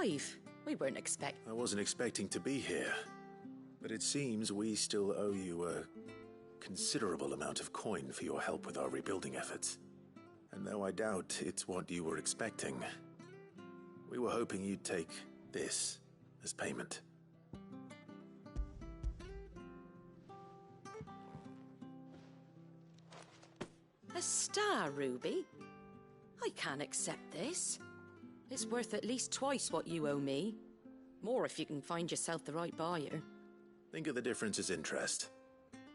alive. We weren't expecting... I wasn't expecting to be here, but it seems we still owe you a considerable amount of coin for your help with our rebuilding efforts. And though I doubt it's what you were expecting, we were hoping you'd take this as payment. A star ruby? I can't accept this. It's worth at least twice what you owe me. More if you can find yourself the right buyer. Think of the difference as interest.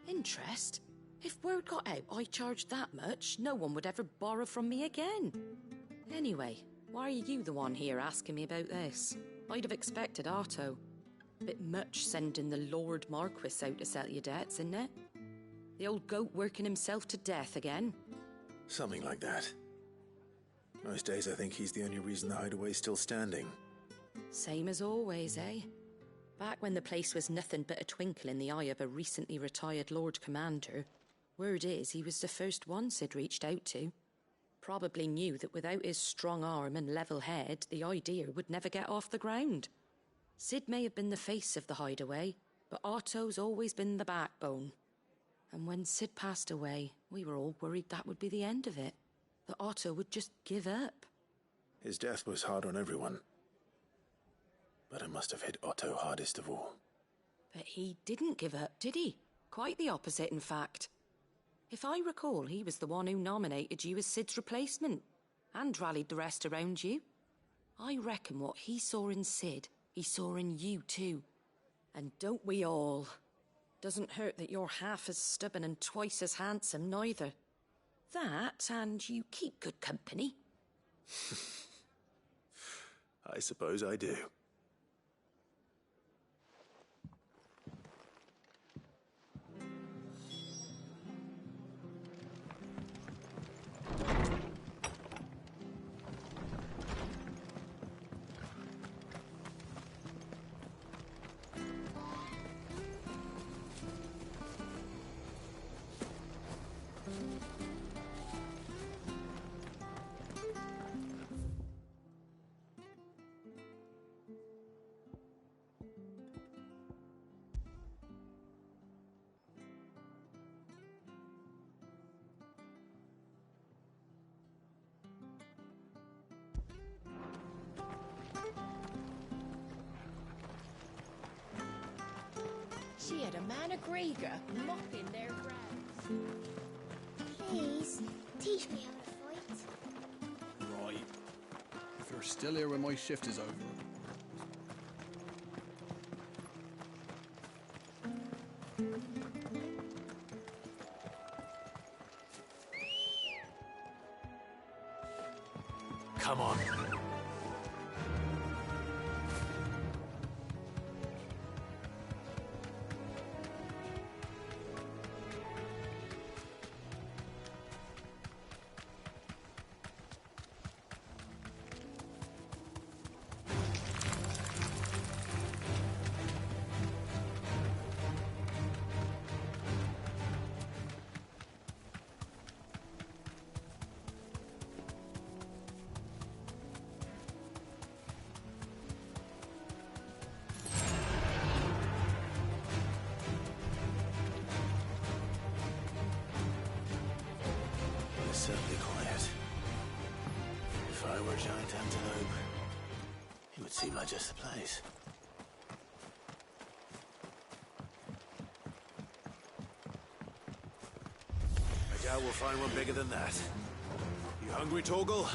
Interest? If word got out I charged that much, no one would ever borrow from me again. Anyway, why are you the one here asking me about this? I'd have expected Otto. Bit much sending the Lord Marquis out to settle your debts, isn't it? The old goat working himself to death again? Something like that. Most days I think he's the only reason the hideaway's still standing. Same as always, eh? Back when the place was nothing but a twinkle in the eye of a recently retired Lord Commander, word is he was the first one Sid reached out to. Probably knew that without his strong arm and level head, the idea would never get off the ground. Sid may have been the face of the hideaway, but Otto's always been the backbone. And when Sid passed away, we were all worried that would be the end of it. That Otto would just give up. His death was hard on everyone. But it must have hit Otto hardest of all. But he didn't give up, did he? Quite the opposite, in fact. If I recall, he was the one who nominated you as Sid's replacement, and rallied the rest around you. I reckon what he saw in Sid, he saw in you too. And don't we all? Doesn't hurt that you're half as stubborn and twice as handsome, neither. That, and you keep good company. I suppose I do. She had a man of Grega mopping their grounds. Please, teach me how to fight. Right. If you're still here when my shift is over. Come on. Certainly quiet. If I were a giant antelope, it would seem like just the place. I doubt we'll find one bigger than that. You hungry, Torgal?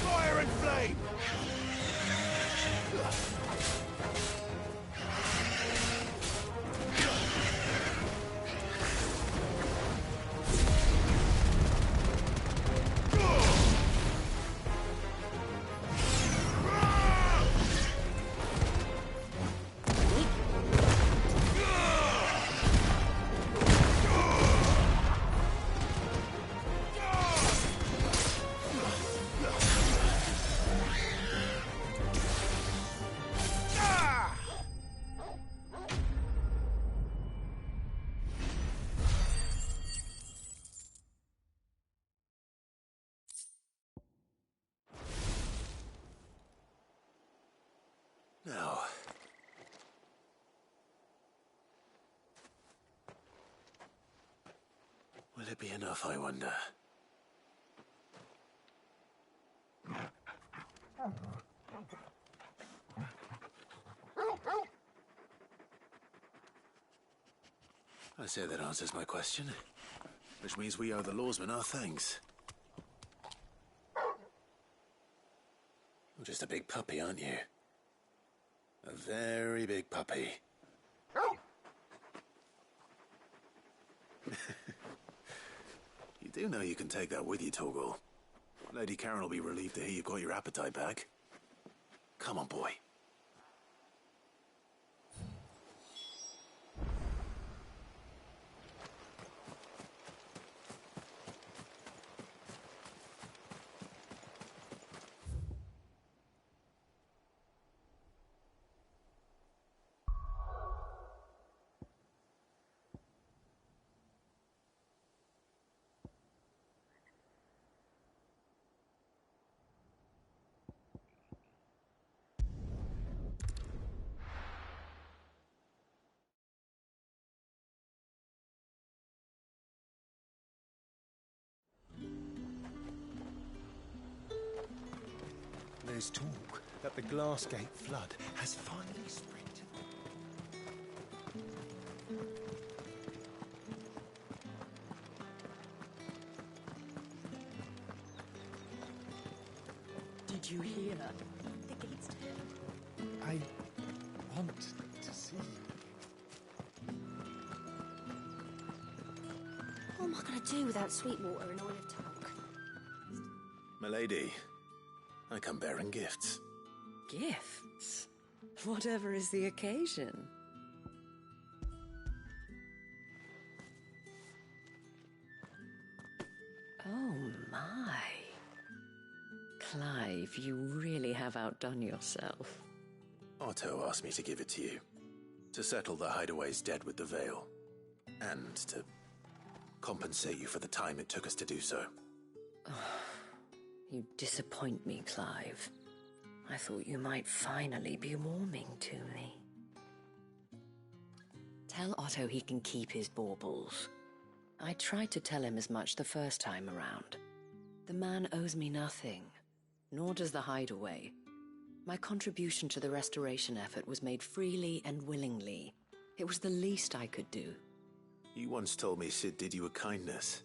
Fire and flame! it be enough, I wonder? I say that answers my question. Which means we owe the lawsman our thanks. You're just a big puppy, aren't you? A very big puppy. You do know you can take that with you, Torgal. Lady Karen will be relieved to hear you've got your appetite back. Come on, boy. There's talk that the Glassgate flood has finally spread to... Did you hear? The gates to hell. I want to see you. What am I going to do without sweet water and oil of talc? Milady, I come bearing gifts. Gifts? Whatever is the occasion. Oh my. Clive, you really have outdone yourself. Otto asked me to give it to you. To settle the Hideaway's debt with the Veil. And to compensate you for the time it took us to do so. You disappoint me, Clive. I thought you might finally be warming to me. Tell Otto he can keep his baubles. I tried to tell him as much the first time around. The man owes me nothing, nor does the Hideaway. My contribution to the restoration effort was made freely and willingly. It was the least I could do. You once told me Sid did you a kindness.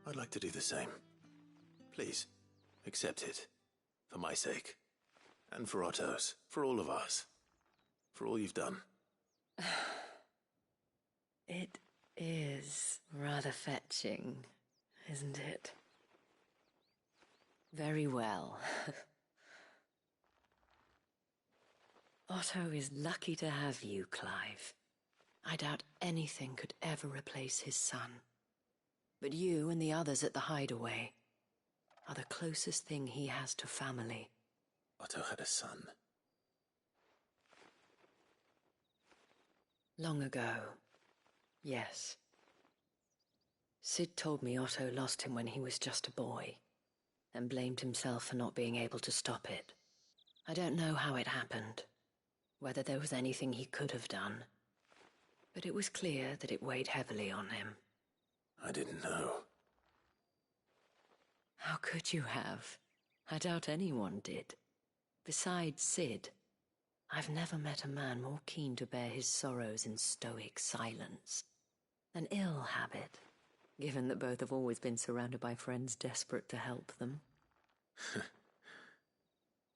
I'd like to do the same. Please, accept it. For my sake. And for Otto's. For all of us. For all you've done. It is rather fetching, isn't it? Very well. Otto is lucky to have you, Clive. I doubt anything could ever replace his son. But you and the others at the Hideaway are the closest thing he has to family. Otto had a son. Long ago, yes. Sid told me Otto lost him when he was just a boy, and blamed himself for not being able to stop it. I don't know how it happened, whether there was anything he could have done, but it was clear that it weighed heavily on him. I didn't know. How could you have? I doubt anyone did. Besides Sid, I've never met a man more keen to bear his sorrows in stoic silence. An ill habit, given that both have always been surrounded by friends desperate to help them.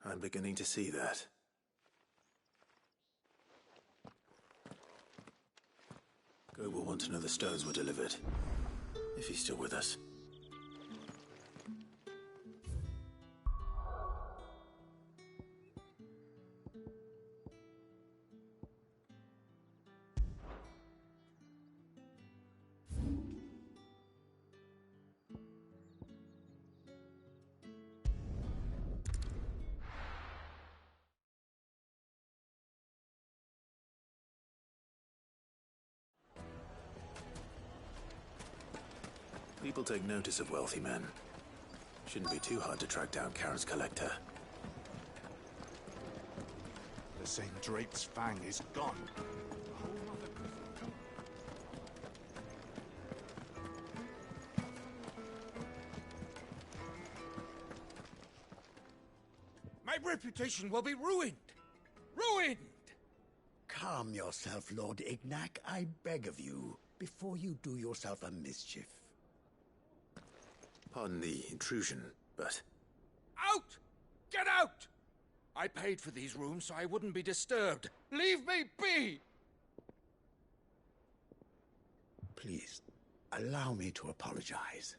I'm beginning to see that. Go will want to know the stones were delivered. If he's still with us. People take notice of wealthy men. Shouldn't be too hard to track down Karen's collector. The St. Drake's fang is gone. reputation will be ruined. Ruined! Calm yourself, Lord Ignac, I beg of you, before you do yourself a mischief. Pardon the intrusion, but... Out! Get out! I paid for these rooms so I wouldn't be disturbed. Leave me be! Please, allow me to apologize.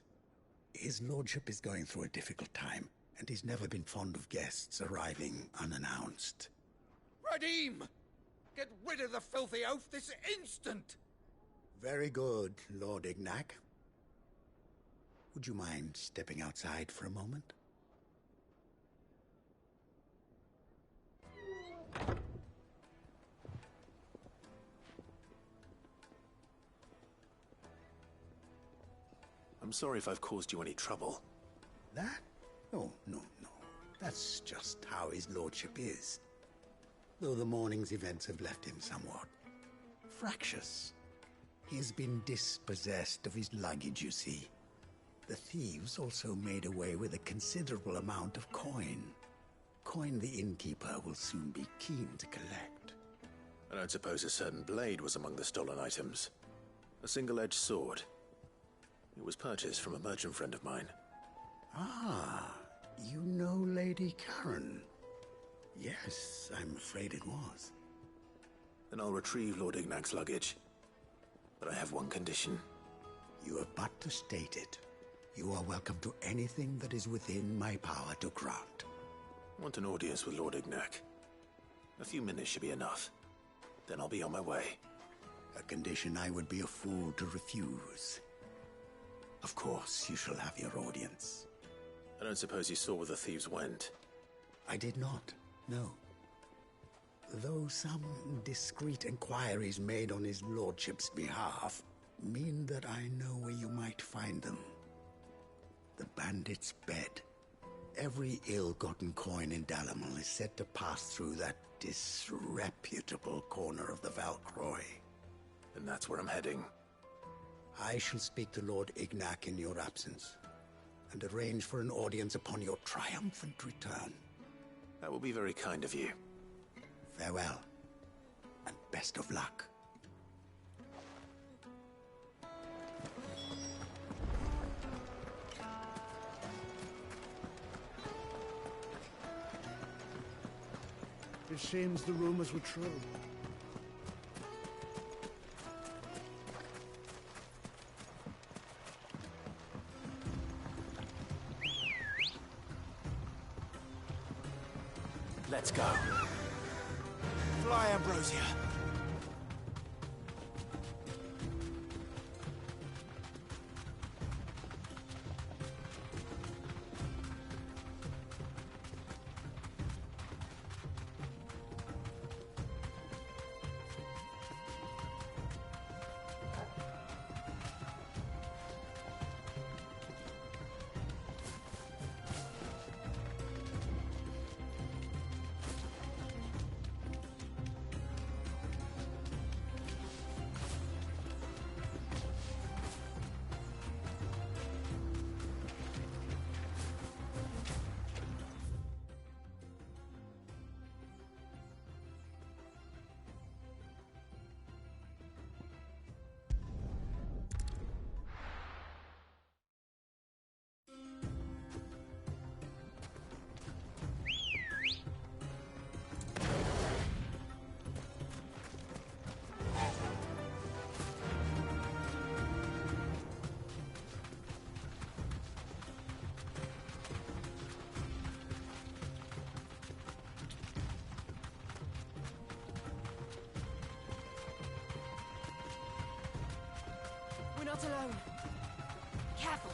His lordship is going through a difficult time, and he's never been fond of guests arriving unannounced. Radim! Get rid of the filthy oaf this instant! Very good, Lord Ignac. Would you mind stepping outside for a moment? I'm sorry if I've caused you any trouble. That? Oh, no. That's just how his lordship is. Though the morning's events have left him somewhat fractious. He's been dispossessed of his luggage, you see. The thieves also made away with a considerable amount of coin. Coin the innkeeper will soon be keen to collect. I don't suppose a certain blade was among the stolen items. A single-edged sword. It was purchased from a merchant friend of mine. Ah, you know Lady Karen. Yes, I'm afraid it was. Then I'll retrieve Lord Ignac's luggage. But I have one condition. You have but to state it. You are welcome to anything that is within my power to grant. I want an audience with Lord Ignac. A few minutes should be enough. Then I'll be on my way. A condition I would be a fool to refuse. Of course, you shall have your audience. I don't suppose you saw where the thieves went. I did not, no. Though some discreet inquiries made on his lordship's behalf mean that I know where you might find them. The bandit's bed. Every ill-gotten coin in Dalamal is said to pass through that disreputable corner of the Valcroy. And that's where I'm heading. I shall speak to Lord Ignac in your absence, and arrange for an audience upon your triumphant return. That will be very kind of you. Farewell, and best of luck. It seems the rumors were true. Let's go. Fly, Ambrosia. We're not alone. Careful.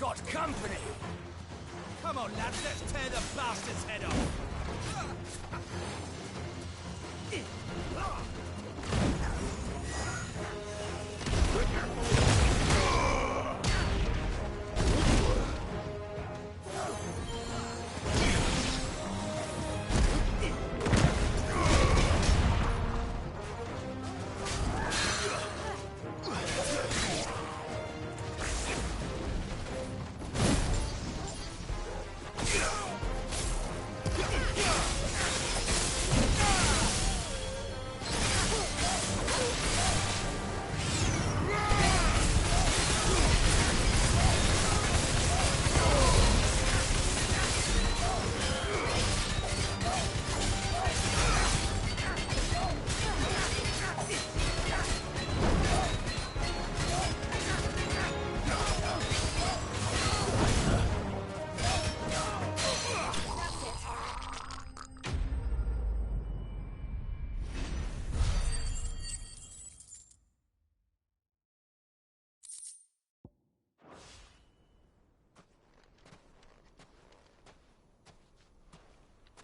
got company! Come on, lads, let's tear the bastard's head off!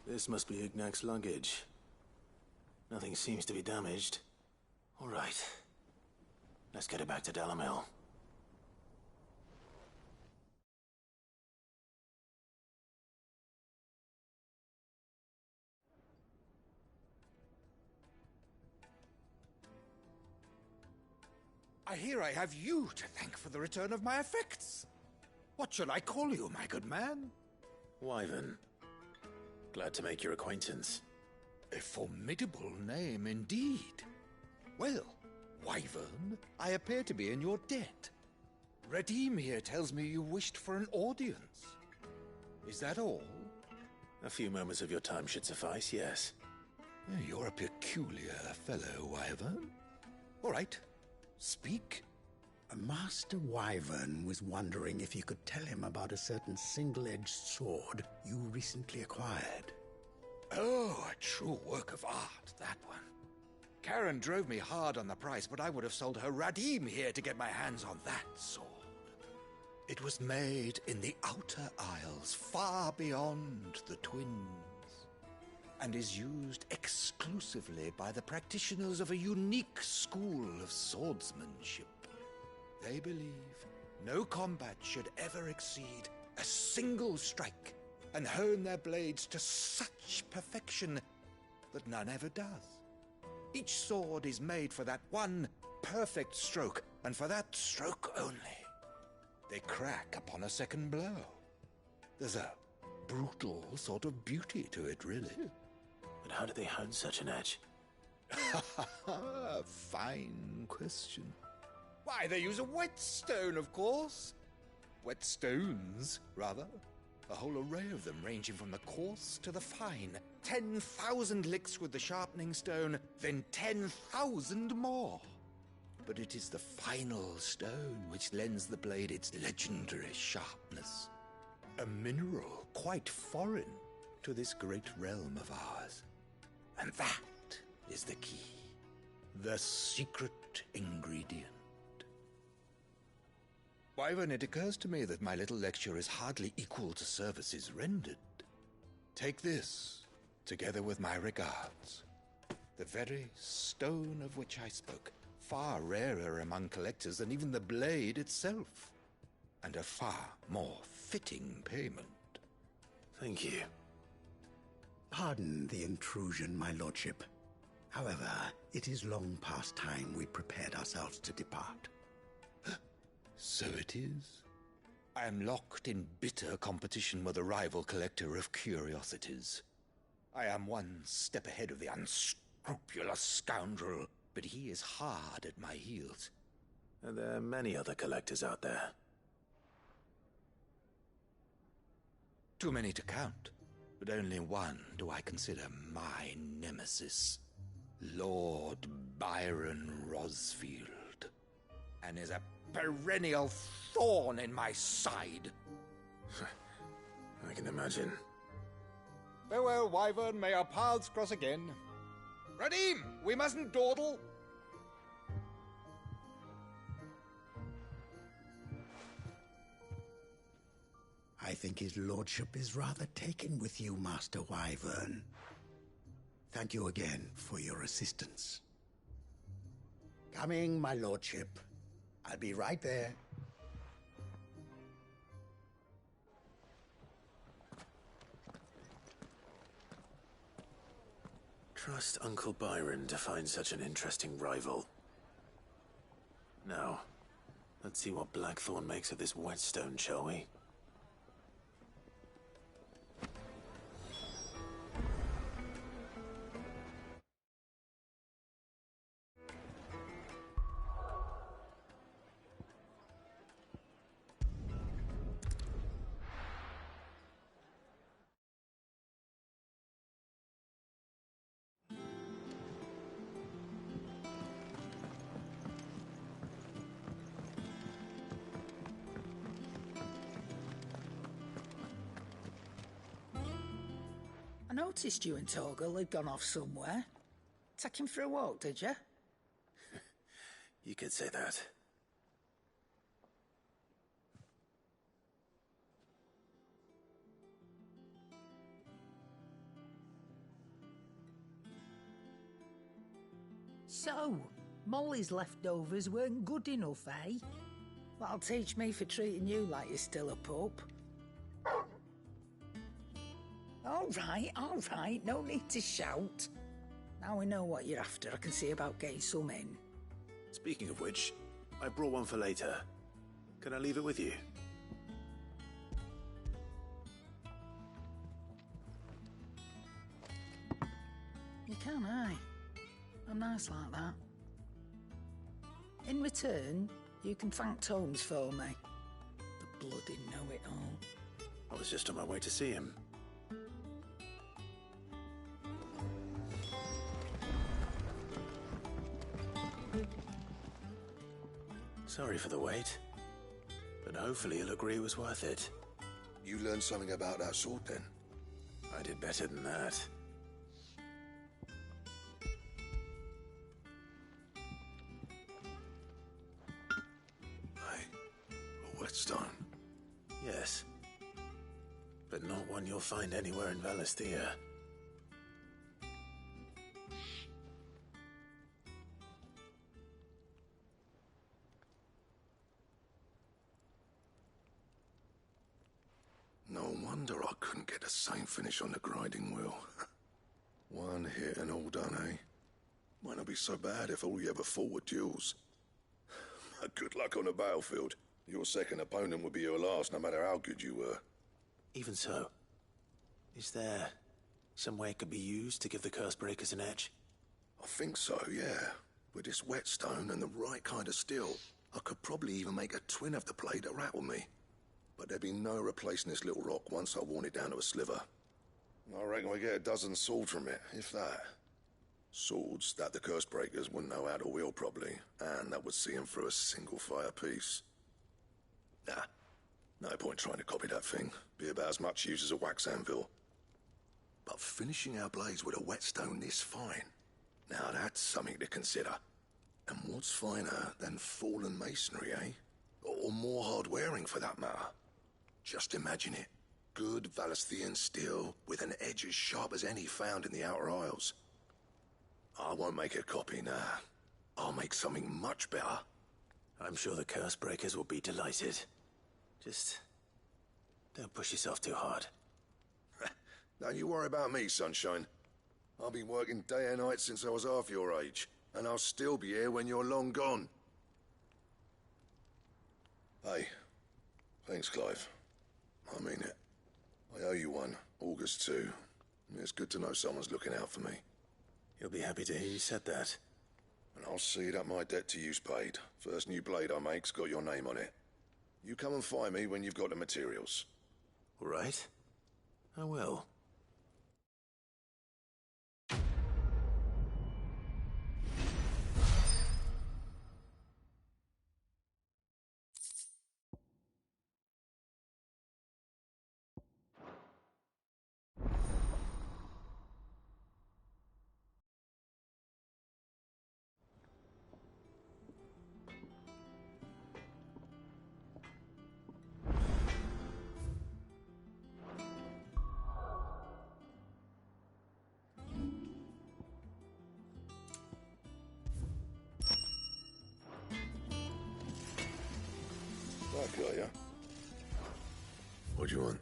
This must be Ignac's luggage. Nothing seems to be damaged. All right. Let's get it back to Dalamel. I hear I have you to thank for the return of my effects. What shall I call you, my good man? Wyvern. Glad to make your acquaintance. A formidable name indeed. Well, Wyvern, I appear to be in your debt. Redeem here tells me you wished for an audience. Is that all? A few moments of your time should suffice, yes. You're a peculiar fellow, Wyvern. All right, speak. Master Wyvern was wondering if you could tell him about a certain single-edged sword you recently acquired. Oh, a true work of art, that one. Karen drove me hard on the price, but I would have sold her Radim here to get my hands on that sword. It was made in the Outer Isles, far beyond the Twins, and is used exclusively by the practitioners of a unique school of swordsmanship. They believe no combat should ever exceed a single strike, and hone their blades to such perfection that none ever does. Each sword is made for that one perfect stroke, and for that stroke only. They crack upon a second blow. There's a brutal sort of beauty to it, really. But how do they hone such an edge? Fine question. Why, they use a whetstone, of course. Whetstones, rather. A whole array of them, ranging from the coarse to the fine. 10,000 licks with the sharpening stone, then 10,000 more. But it is the final stone which lends the blade its legendary sharpness. A mineral quite foreign to this great realm of ours. And that is the key. The secret ingredient. Wyvern, it occurs to me that my little lecture is hardly equal to services rendered. Take this, together with my regards. The very stone of which I spoke, far rarer among collectors than even the blade itself, and a far more fitting payment. Thank you. Pardon the intrusion, my lordship. However, it is long past time we prepared ourselves to depart. So it is. I am locked in bitter competition with a rival collector of curiosities. I am one step ahead of the unscrupulous scoundrel, but he is hard at my heels. And there are many other collectors out there. Too many to count, but only one do I consider my nemesis. Lord Byron Rosfield. And is a perennial thorn in my side. I can imagine. Farewell, Wyvern. May our paths cross again. Radim, we mustn't dawdle. think his lordship is rather taken with you, Master Wyvern. Thank you again for your assistance. Coming, my lordship. I'll be right there. Trust Uncle Byron to find such an interesting rival. Now, let's see what Blackthorn makes of this whetstone, shall we? I noticed you and Torgal had gone off somewhere. Take him for a walk, did you? You could say that. So, Molly's leftovers weren't good enough, eh? That'll teach me for treating you like you're still a pup. All right, no need to shout. Now we know what you're after, I can see about getting some in. Speaking of which, I brought one for later. Can I leave it with you? You can, aye. I'm nice like that. In return, you can thank Tomes for me. The bloody know-it-all. I was just on my way to see him. Sorry for the wait, but hopefully he'll agree it was worth it. You learned something about that sword, then? I did better than that. A whetstone? Yes, but not one you'll find anywhere in Valisthea. No wonder I couldn't get the same finish on the grinding wheel. One hit and all done, eh? Might not be so bad if all you ever fought were duels. Good luck on the battlefield. Your second opponent would be your last, no matter how good you were. Even so, is there some way it could be used to give the Cursebreakers an edge? I think so, yeah. With this whetstone and the right kind of steel, I could probably even make a twin of the blade that rattled me. But there'd be no replacing this little rock once I worn it down to a sliver. I reckon we get a dozen swords from it, if that. Swords that the Cursebreakers wouldn't know how to wield properly, and that would see them through a single fire piece. Nah, no point trying to copy that thing. Be about as much use as a wax anvil. But finishing our blades with a whetstone this fine, now that's something to consider. And what's finer than fallen masonry, eh? Or more hard-wearing, for that matter. Just imagine it. Good Valisthean steel with an edge as sharp as any found in the Outer Isles. I won't make a copy, nah. I'll make something much better. I'm sure the Cursebreakers will be delighted. Just don't push yourself too hard. Don't you worry about me, sunshine. I've been working day and night since I was half your age, and I'll still be here when you're long gone. Hey, thanks, Clive. I mean it. I owe you one, August too. It's good to know someone's looking out for me. You'll be happy to hear you said that. And I'll see that my debt to you's paid. First new blade I make's got your name on it. You come and find me when you've got the materials. All right. I will. got ya. What do you want?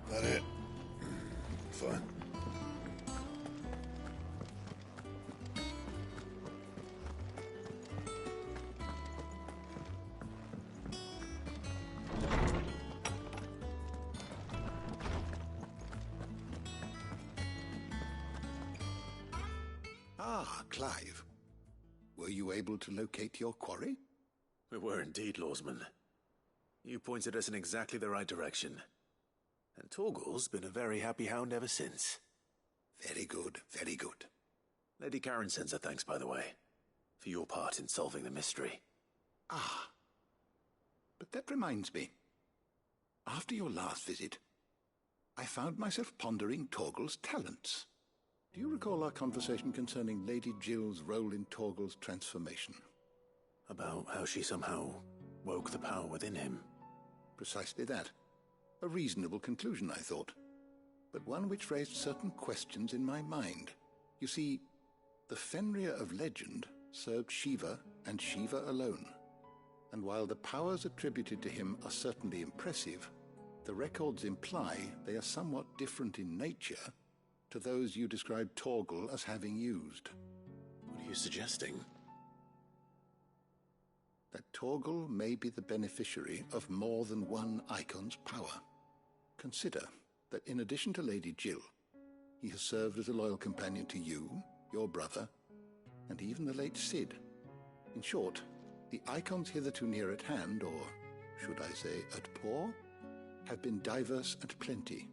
That it? Fine. Ah, Clive. Were you able to locate your quarry? We were indeed, Lawsman. You pointed us in exactly the right direction. And Torgal's been a very happy hound ever since. Very good, very good. Lady Karen sends her thanks, by the way, for your part in solving the mystery. Ah. But that reminds me. After your last visit, I found myself pondering Torgal's talents. Do you recall our conversation concerning Lady Jill's role in Torgal's transformation? About how she somehow woke the power within him. Precisely that. A reasonable conclusion, I thought, but one which raised certain questions in my mind. You see, the Fenrir of legend served Shiva and Shiva alone, and while the powers attributed to him are certainly impressive, the records imply they are somewhat different in nature to those you described Torgal as having used. What are you suggesting? That Torgal may be the beneficiary of more than one icon's power. Consider that in addition to Lady Jill, he has served as a loyal companion to you, your brother, and even the late Cid. In short, the icons hitherto near at hand, or should I say at paw, have been diverse and plenty,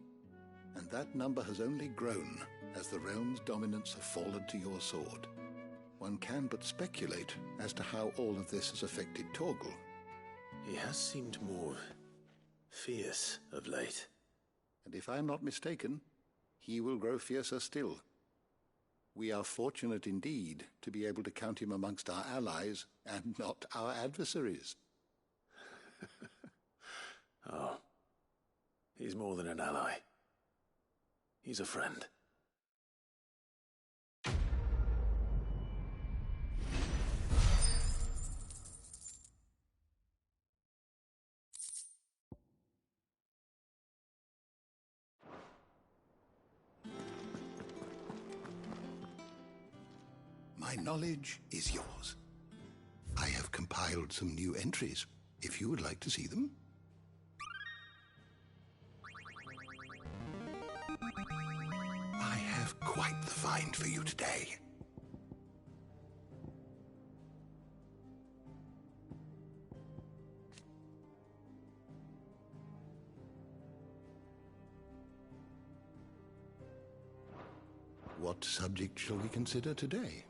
and that number has only grown as the realm's dominance have fallen to your sword. One can but speculate as to how all of this has affected Torgal. He has seemed more fierce of late. And if I am not mistaken, he will grow fiercer still. We are fortunate indeed to be able to count him amongst our allies and not our adversaries. Oh, he's more than an ally. He's a friend. My knowledge is yours. I have compiled some new entries, if you would like to see them. I have quite the find for you today. What subject shall we consider today?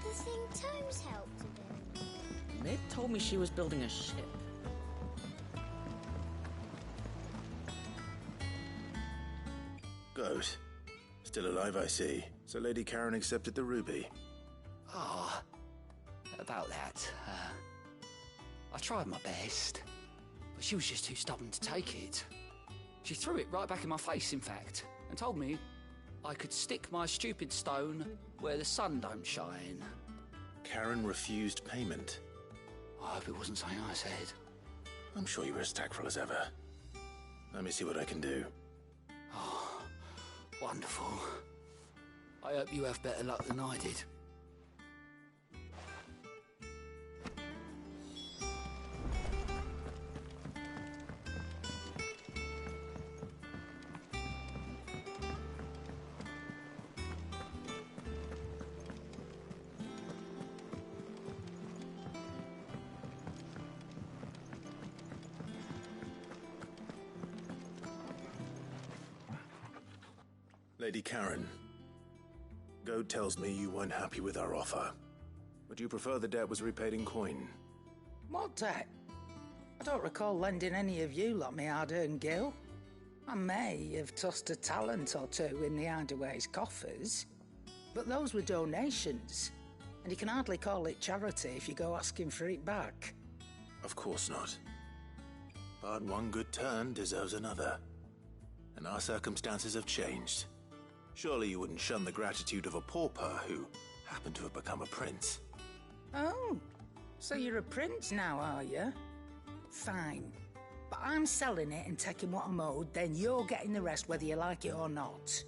the thing Tomes helped to do? Mid told me she was building a ship. Goat. Still alive, I see. So Lady Karen accepted the ruby. Ah, about that. I tried my best, but she was just too stubborn to take it. She threw it right back in my face, in fact, and told me I could stick my stupid stone where the sun don't shine. Karen refused payment. I hope it wasn't something I said. I'm sure you were as tactful as ever. Let me see what I can do. Oh, wonderful. I hope you have better luck than I did. Lady Karen, Goad tells me you weren't happy with our offer. Would you prefer the debt was repaid in coin? What debt? I don't recall lending any of you lot me hard-earned gil. I may have tossed a talent or two in the Hideaway's coffers, but those were donations, and you can hardly call it charity if you go asking for it back. Of course not. But one good turn deserves another. And our circumstances have changed. Surely you wouldn't shun the gratitude of a pauper who happened to have become a prince. Oh, so you're a prince now, are you? Fine. But I'm selling it and taking what I'm owed, then you're getting the rest whether you like it or not.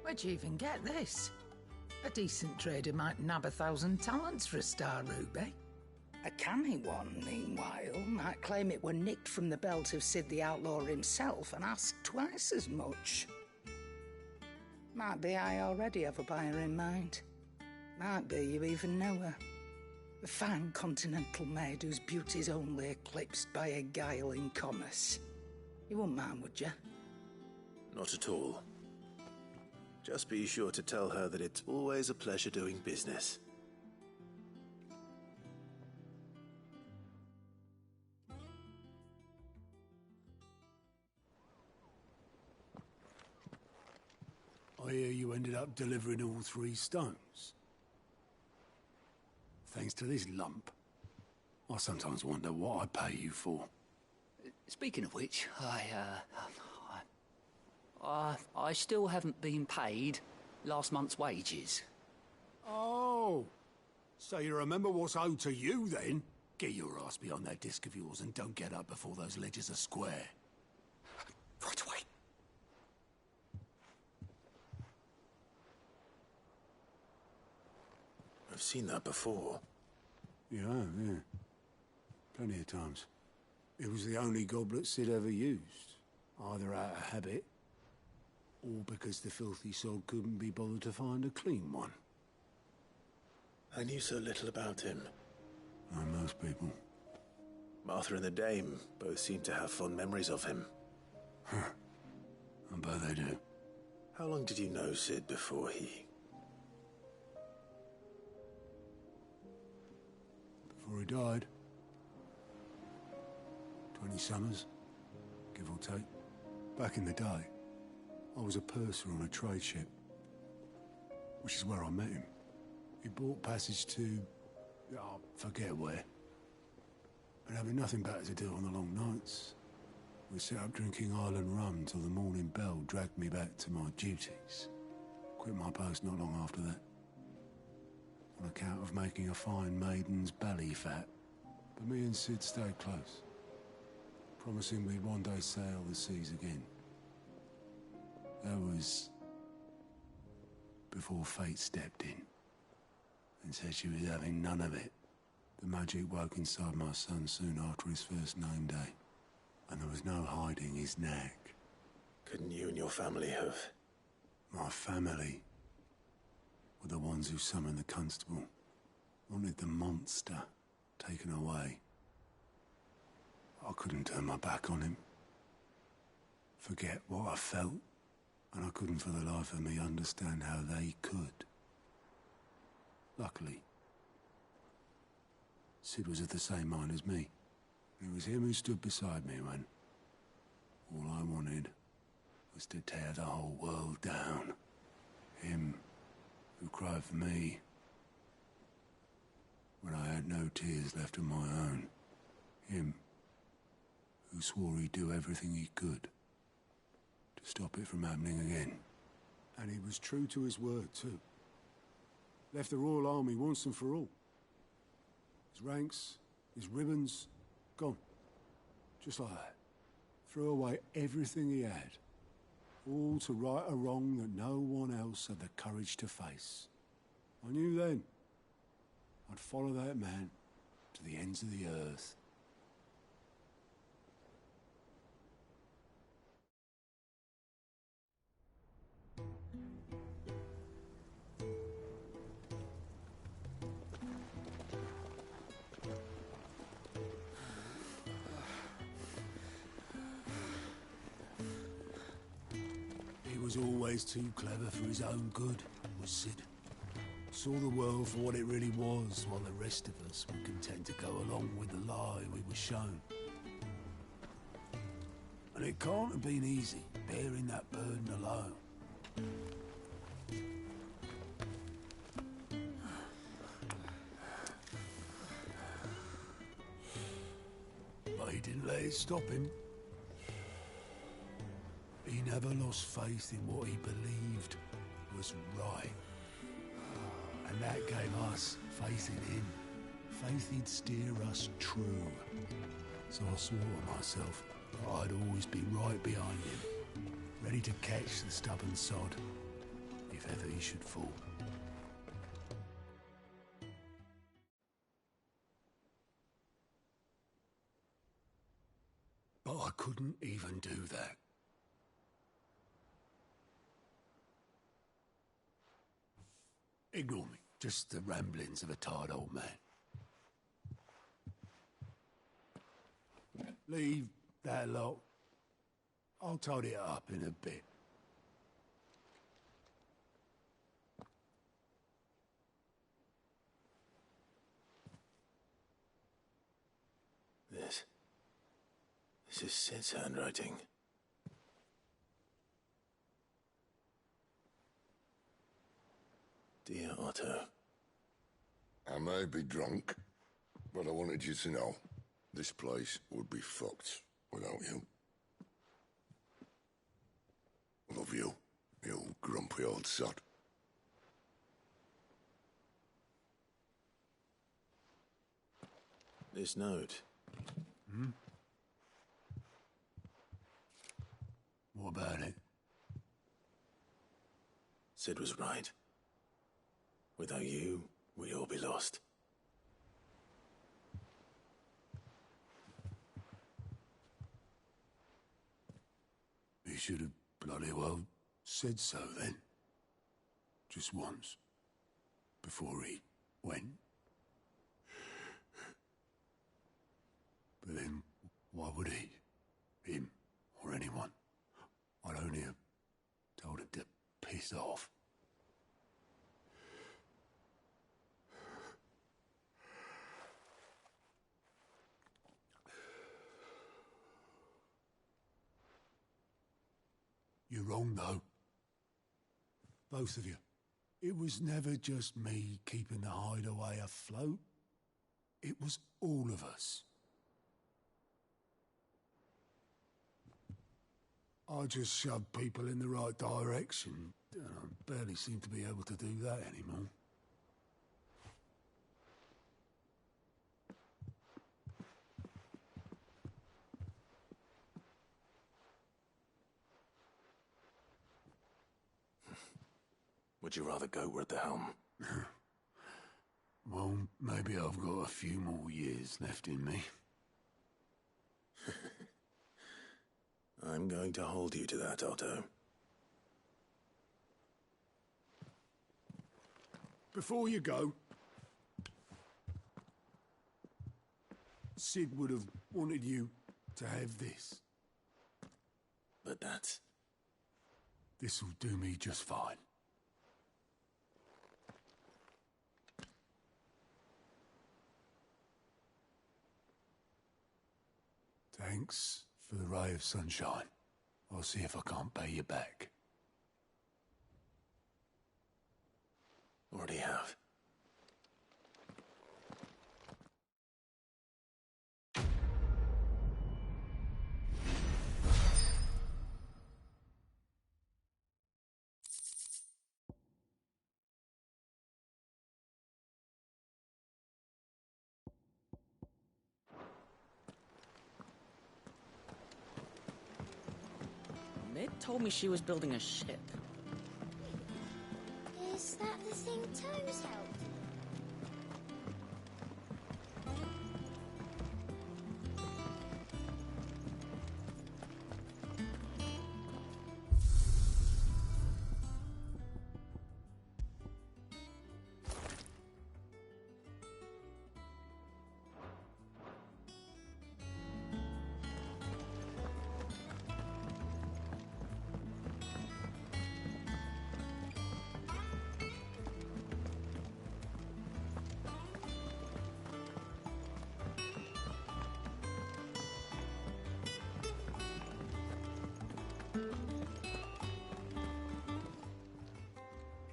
Where'd you even get this? A decent trader might nab 1,000 talents for a star ruby. A canny one, meanwhile, might claim it were nicked from the belt of Sid the Outlaw himself and ask twice as much. Might be I already have a buyer in mind. Might be you even know her. A fine continental maid whose beauty's only eclipsed by a guile in commerce. You wouldn't mind, would you? Not at all. Just be sure to tell her that it's always a pleasure doing business. I hear you ended up delivering all 3 stones. Thanks to this lump. I sometimes wonder what I pay you for. Speaking of which, I still haven't been paid last month's wages. Oh, so you remember what's owed to you then? Get your ass behind that disc of yours and don't get up before those ledgers are square. Right away. I've seen that before. Yeah, yeah. Plenty of times. It was the only goblet Sid ever used. Either out of habit, or because the filthy soul couldn't be bothered to find a clean one. I knew so little about him. Like most people. Martha and the Dame both seem to have fond memories of him. I bet they do. How long did you know Sid before he... Before he died? 20 summers, give or take. Back in the day, I was a purser on a trade ship, which is where I met him. He bought passage to... I forget where. And having nothing better to do on the long nights, we sat up drinking island rum till the morning bell dragged me back to my duties. Quit my post not long after that, on account of making a fine maiden's belly fat. But me and Sid stayed close, promising we'd one day sail the seas again. That was before fate stepped in and said she was having none of it. The magic woke inside my son soon after his first name day, and there was no hiding his nag. Couldn't you and your family have... My family were the ones who summoned the constable, wanted the monster taken away. I couldn't turn my back on him, forget what I felt, and I couldn't for the life of me understand how they could. Luckily, Sid was of the same mind as me. It was him who stood beside me when all I wanted was to tear the whole world down. Him who cried for me when I had no tears left of my own. Him who swore he'd do everything he could to stop it from happening again. And he was true to his word, too. Left the Royal Army once and for all. His ranks, his ribbons, gone. Just like that. Threw away everything he had. All to right a wrong that no one else had the courage to face. I knew then I'd follow that man to the ends of the earth. He was always too clever for his own good, was Sid. Saw the world for what it really was, while the rest of us were content to go along with the lie we were shown. And it can't have been easy, bearing that burden alone. But he didn't let it stop him. He never lost faith in what he believed was right. And that gave us faith in him. Faith he'd steer us true. So I swore to myself that I'd always be right behind him, ready to catch the stubborn sod, if ever he should fall. But I couldn't even do that. Ignore me. Just the ramblings of a tired old man. Leave that lot. I'll tidy it up in a bit. This is Sid's handwriting. Dear Otto. I may be drunk, but I wanted you to know this place would be fucked without you. Love you, you grumpy old sod. This note. What about it? Sid was right. Without you, we'd all be lost. He should have bloody well said so then. Just once. Before he went. would he? Him or anyone. I'd only have told him to piss off. You're wrong, though. Both of you. It was never just me keeping the hideaway afloat. It was all of us. I just shoved people in the right direction. I barely seem to be able to do that anymore. Would you rather go at the helm? Well, maybe I've got a few more years left in me. I'm going to hold you to that, Otto. Before you go, Sid would have wanted you to have this. But that's... This'll do me just fine. Thanks for the ray of sunshine. I'll see if I can't pay you back. Already have. Mid told me she was building a ship. Is that the thing Tomes helped in?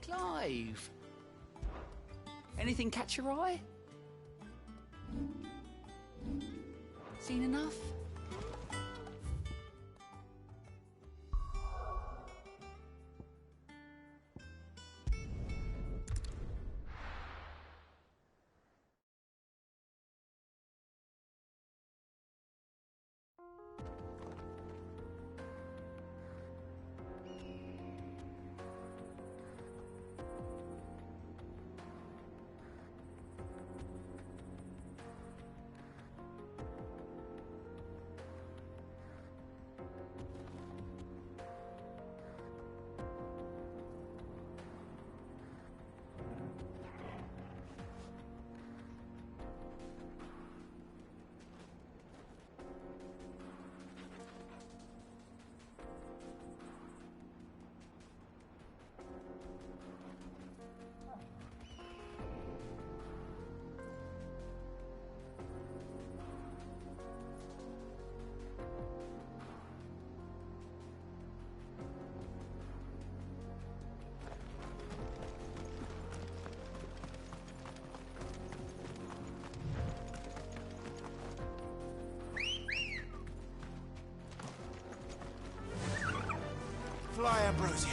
Clive! Anything catch your eye? Seen enough? Fly, Ambrosia.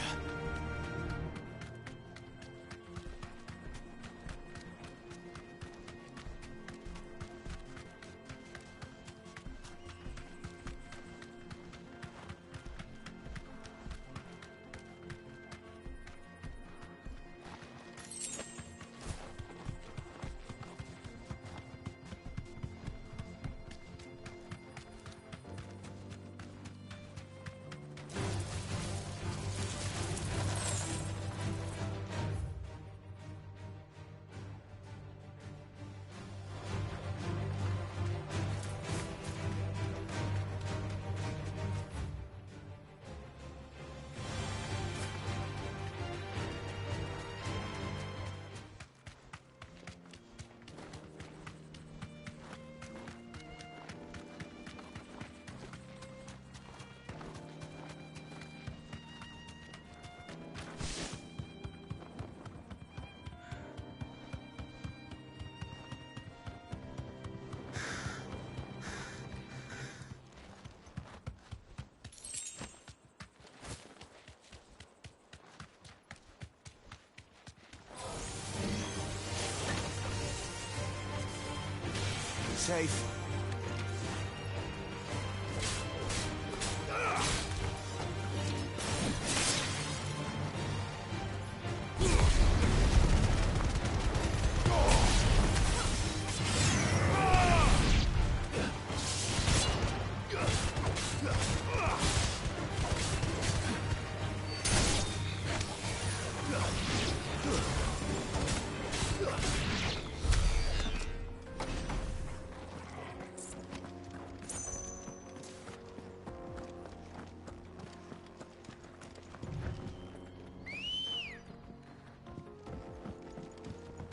safe.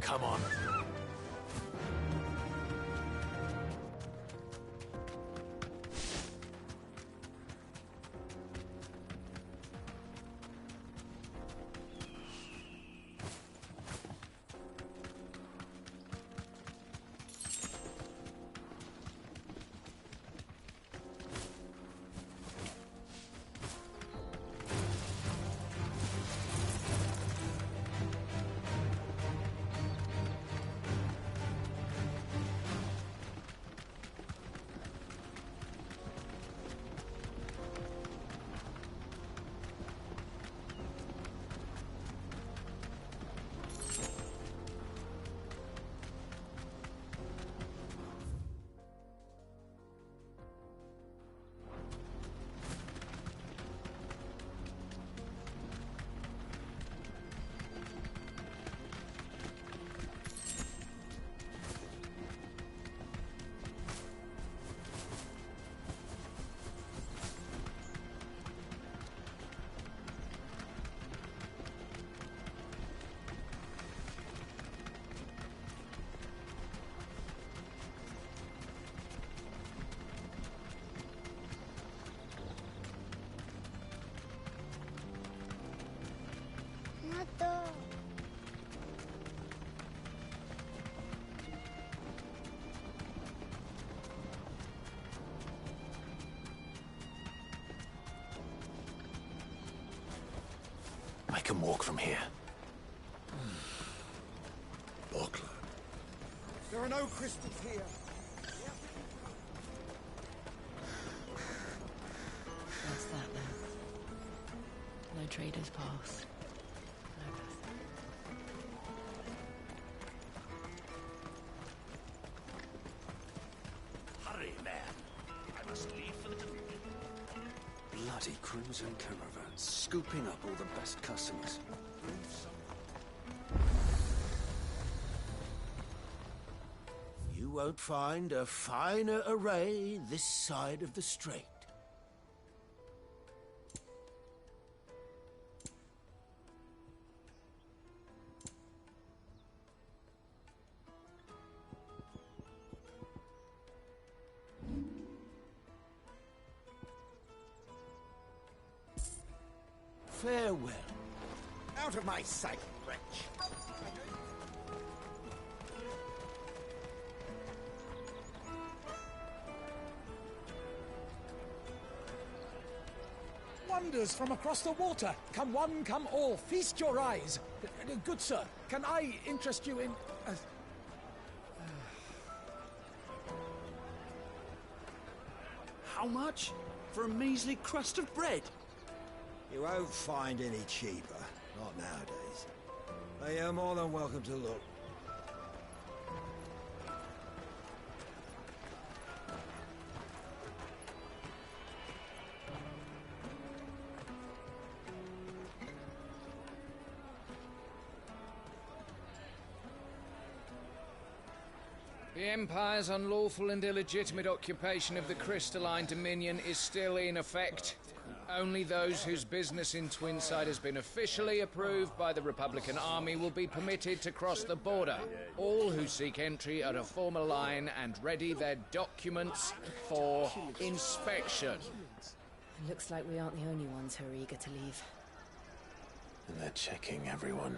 Come on. Mother. I can walk from here. Buckler. There are no crystals here. What's that then? No trader's pass. No passage. Hurry, man. I must leave for the... Bloody crimson caravan, scooping up all the best customers. You won't find a finer array this side of the strait. Farewell. Out of my sight, wretch. Wonders from across the water. Come one, come all. Feast your eyes. Good sir, can I interest you in... How much? For a measly crust of bread? You won't find any cheaper. Not nowadays. But you're more than welcome to look. The Empire's unlawful and illegitimate occupation of the Crystalline Dominion is still in effect. Only those whose business in Twinside has been officially approved by the Republican Army will be permitted to cross the border. All who seek entry are to form a line and ready their documents for inspection. Looks like we aren't the only ones who are eager to leave. And they're checking everyone.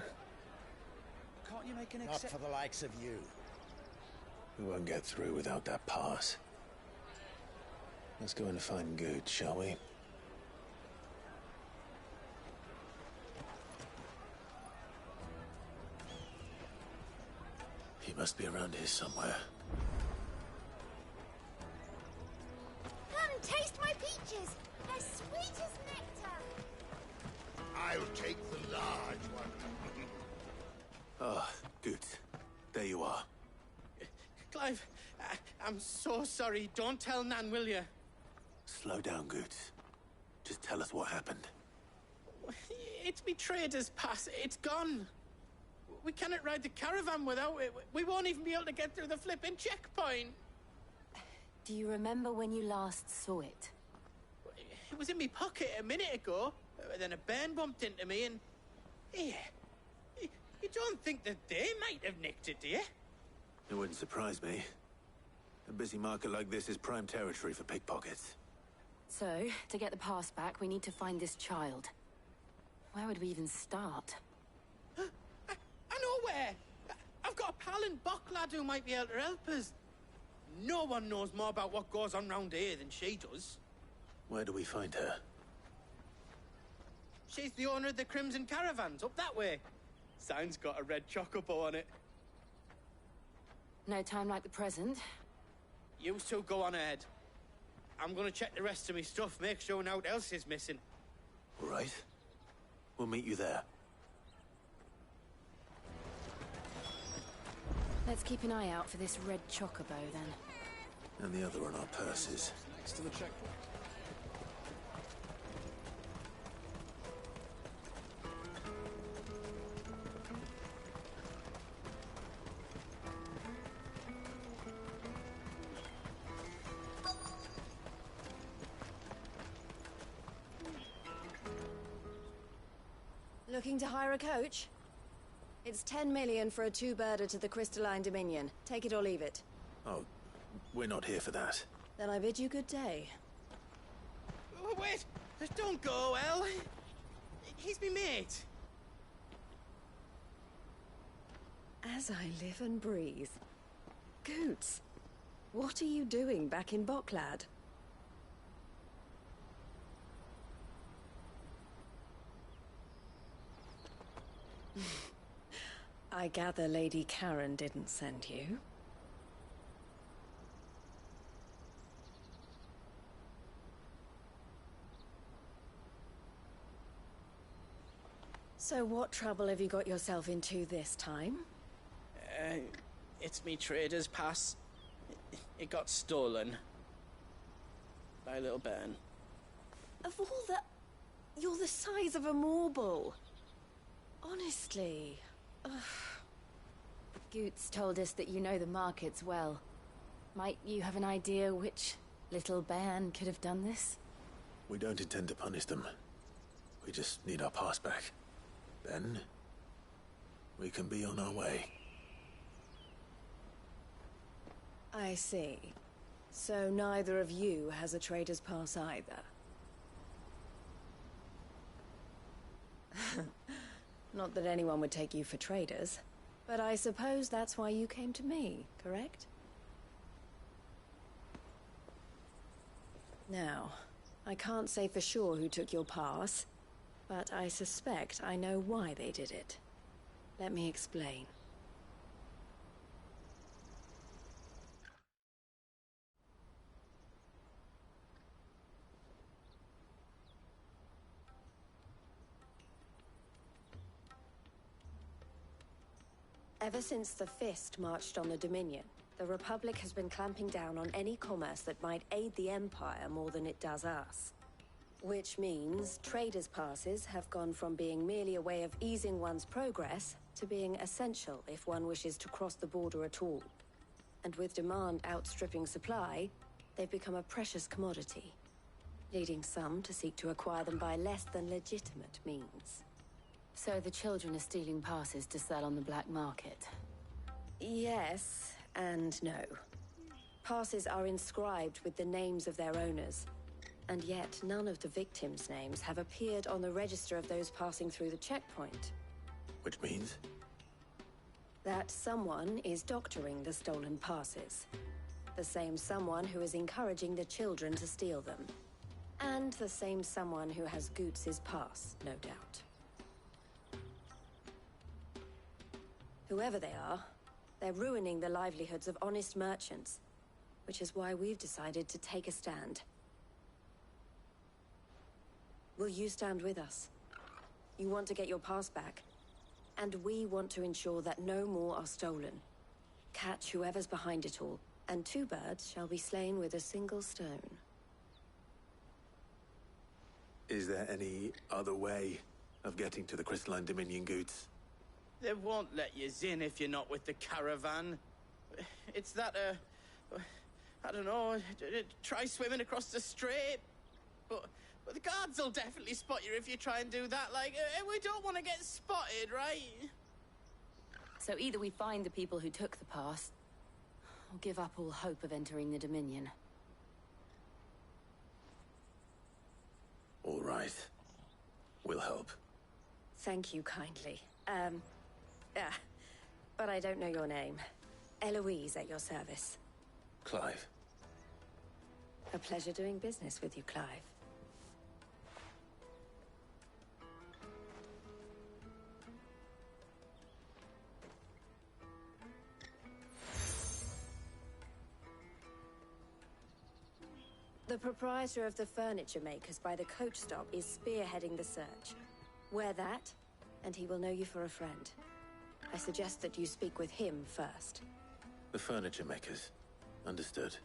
Can't you make an exception? Not for the likes of you. We won't get through without that pass. Let's go and find Good, shall we? He must be around here somewhere. oranges! They're sweet as nectar! I'll take the large one. Ah, good. There you are. Clive, I'm so sorry. Don't tell Nan, will you? Slow down, Goots. Just tell us what happened. It's me trader's pass. It's gone. We cannot ride the caravan without it. We won't even be able to get through the flipping checkpoint. Do you remember when you last saw it? It was in my pocket a minute ago. Then a bairn bumped into me and... Yeah. You don't think that they might have nicked it, do you? It wouldn't surprise me. A busy market like this is prime territory for pickpockets. So, to get the pass back, we need to find this child. Where would we even start? I know where! I've got a pal in Bocklad who might be able to help us. No one knows more about what goes on round here than she does. Where do we find her? She's the owner of the Crimson Caravans, up that way. Sign's got a red chocobo on it. No time like the present. You two go on ahead. I'm gonna check the rest of my stuff, make sure no one else is missing. All right. We'll meet you there. Let's keep an eye out for this red chocobo, then. And the other on our purses. Next to the checkpoint. Looking to hire a coach? It's 10 million for a two-birder to the Crystalline Dominion. Take it or leave it. Oh, we're not here for that. Then I bid you good day. Oh, wait! Don't go, El! He's me mate. As I live and breathe. Goots, what are you doing back in Bocklad? I gather Lady Karen didn't send you. So what trouble have you got yourself into this time? It's me trader's pass. It got stolen. By a little bairn. Of all the... You're the size of a marble. Honestly. Ugh. Goots told us that you know the markets well. Might you have an idea which little bairn could have done this? We don't intend to punish them. We just need our pass back. Then, we can be on our way. I see. So neither of you has a trader's pass either. Not that anyone would take you for traders, but I suppose that's why you came to me, correct? Now, I can't say for sure who took your pass, but I suspect I know why they did it. Let me explain. Ever since the Fist marched on the Dominion, the Republic has been clamping down on any commerce that might aid the Empire more than it does us. Which means traders' passes have gone from being merely a way of easing one's progress to being essential if one wishes to cross the border at all. And with demand outstripping supply, they've become a precious commodity, leading some to seek to acquire them by less than legitimate means. So the children are stealing passes to sell on the black market? Yes, and no. Passes are inscribed with the names of their owners, and yet none of the victims' names have appeared on the register of those passing through the checkpoint. Which means? That someone is doctoring the stolen passes. The same someone who is encouraging the children to steal them. And the same someone who has Goots' pass, no doubt. Whoever they are, they're ruining the livelihoods of honest merchants, which is why we've decided to take a stand. Will you stand with us? You want to get your pass back, and we want to ensure that no more are stolen. Catch whoever's behind it all, and 2 birds shall be slain with a single stone. Is there any other way of getting to the Crystalline Dominion, Goots? They won't let you in if you're not with the caravan. It's that, I don't know, try swimming across the strait. But the guards will definitely spot you if you try and do that. Like, we don't want to get spotted, right? So either we find the people who took the pass, or give up all hope of entering the Dominion. All right. We'll help. Thank you kindly. But I don't know your name. Eloise at your service. Clive. A pleasure doing business with you, Clive. The proprietor of the furniture makers by the coach stop is spearheading the search. Wear that, and he will know you for a friend. I suggest that you speak with him first. The furniture makers. Understood.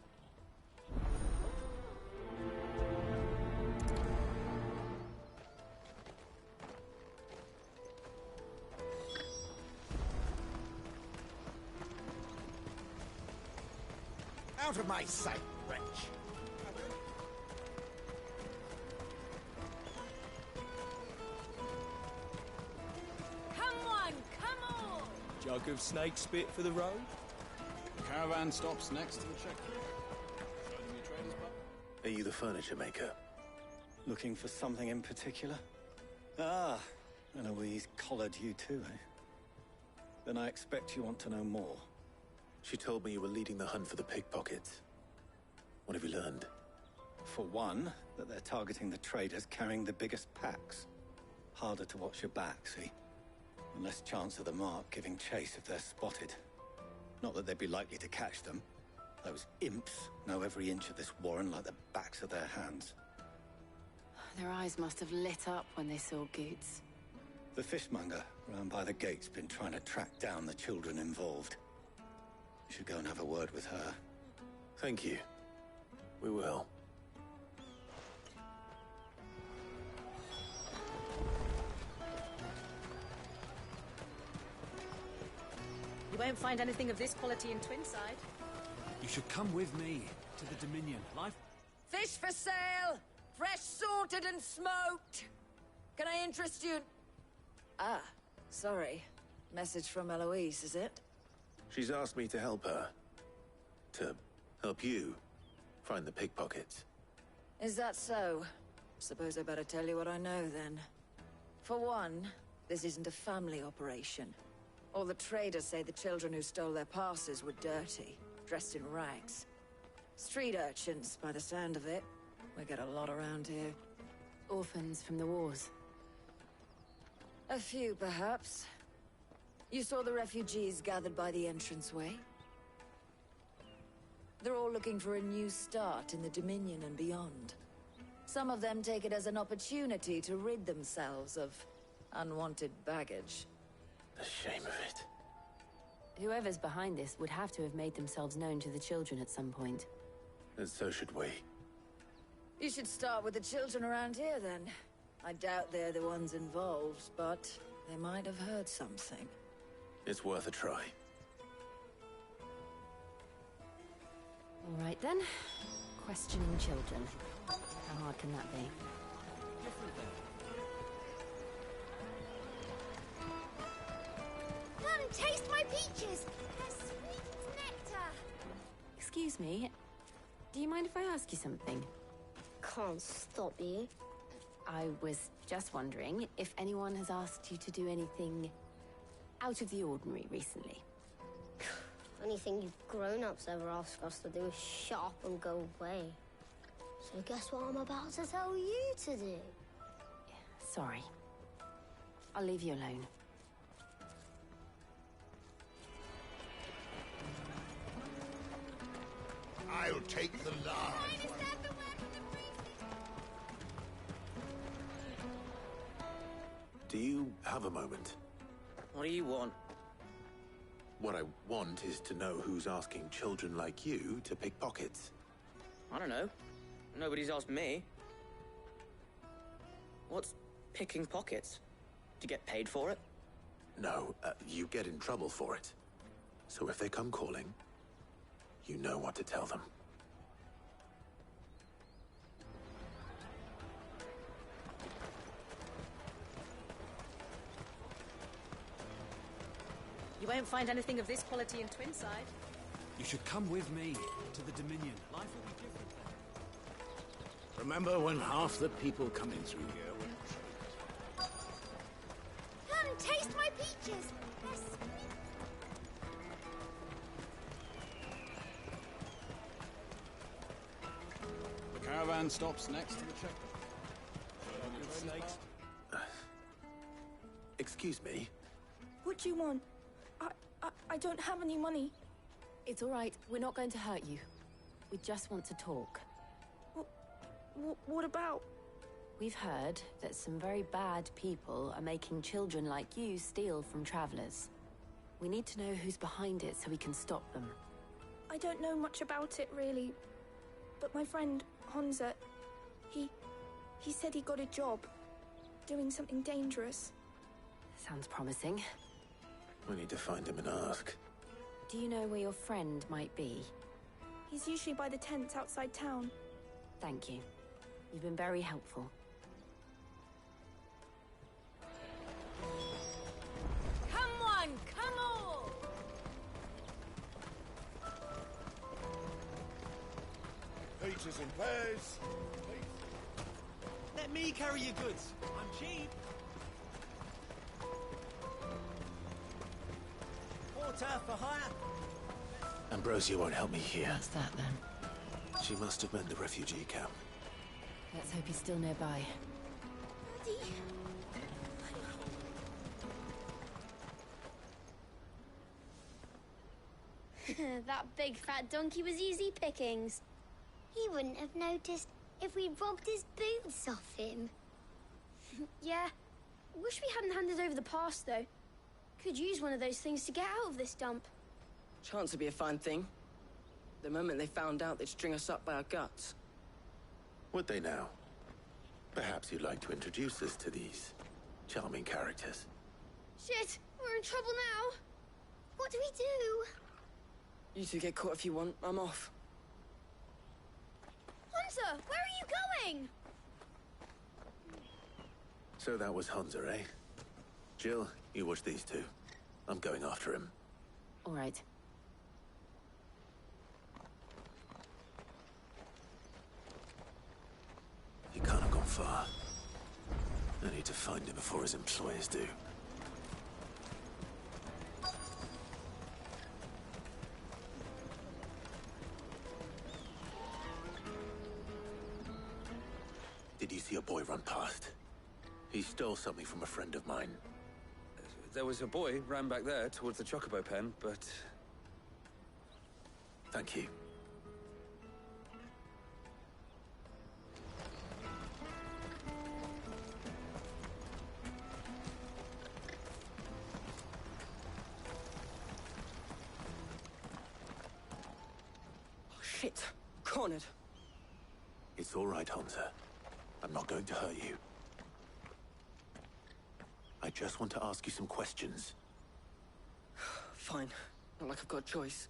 Out of my sight, wretch! Jug of snake spit for the road? The caravan stops next to the checkpoint. Show them your trader's butt. Are you the furniture maker? Looking for something in particular? Ah, Eloise collared you too, eh? Then I expect you want to know more. She told me you were leading the hunt for the pickpockets. What have you learned? For one, that they're targeting the traders carrying the biggest packs. Harder to watch your back, see? And less chance of the mark giving chase if they're spotted. Not that they'd be likely to catch them. Those imps know every inch of this warren like the backs of their hands. Their eyes must have lit up when they saw Goots. The fishmonger round by the gate's been trying to track down the children involved. You should go and have a word with her. Thank you. We will. You won't find anything of this quality in Twinside. You should come with me to the Dominion. Life. Fish for sale! Fresh salted and smoked! Can I interest you? Ah, sorry. Message from Eloise, is it? She's asked me to help her. To help you find the pickpockets. Is that so? Suppose I better tell you what I know, then. For one, this isn't a family operation. All the traders say the children who stole their passes were dirty, dressed in rags. Street urchins, by the sound of it. We get a lot around here. Orphans from the wars. A few, perhaps. You saw the refugees gathered by the entranceway? They're all looking for a new start in the Dominion and beyond. Some of them take it as an opportunity to rid themselves of unwanted baggage. The shame of it. Whoever's behind this would have to have made themselves known to the children at some point. And so should we. You should start with the children around here, then. I doubt they're the ones involved, but they might have heard something. It's worth a try. All right, then. Questioning children. How hard can that be? Come taste my peaches! They're sweet as nectar! Excuse me. Do you mind if I ask you something? Can't stop you. I was just wondering if anyone has asked you to do anything out of the ordinary recently. Anything you grown-ups ever ask us to do is shut up and go away. So guess what I'm about to tell you to do? Sorry. I'll leave you alone. I'll take the large one. Do you have a moment? What do you want? What I want is to know who's asking children like you to pick pockets. I don't know. Nobody's asked me. What's picking pockets? Do you get paid for it? No, you get in trouble for it. So if they come calling, you know what to tell them. You won't find anything of this quality in Twinside. You should come with me to the Dominion. Life will be different then. Remember when half the people coming through here were... Come, taste my peaches! Yes. The caravan stops next to the checkpoint. Excuse me? What do you want? I don't have any money. It's all right. We're not going to hurt you. We just want to talk. What about? We've heard that some very bad people are making children like you steal from travelers. We need to know who's behind it so we can stop them. I don't know much about it, really. But my friend, Honza, he said he got a job doing something dangerous. Sounds promising. We need to find him and ask. Do you know where your friend might be? He's usually by the tents outside town. Thank you. You've been very helpful. Come on, come all! Peaches and pears. Let me carry your goods. I'm cheap. Porter for hire. Ambrosia won't help me here. What's that, then? She must have meant the refugee camp. Let's hope he's still nearby. That big fat donkey was easy pickings. He wouldn't have noticed if we'd robbed his boots off him. Yeah. Wish we hadn't handed over the pass, though. Could use one of those things to get out of this dump. Chance would be a fine thing. The moment they found out, they'd string us up by our guts. Would they now? Perhaps you'd like to introduce us to these charming characters. Shit, we're in trouble now. What do we do? You two get caught if you want. I'm off. Hunter, where are you going? So that was Hunter, eh? Jill, you watch these two. I'm going after him. All right. He can't have gone far. I need to find him before his employers do. Did you see a boy run past? He stole something from a friend of mine. There was a boy ran back there towards the Chocobo pen, but... Thank you. Oh, shit. Cornered. It's all right, Hunter. I'm not going to hurt you. I just want to ask you some questions. Fine. Not like I've got a choice.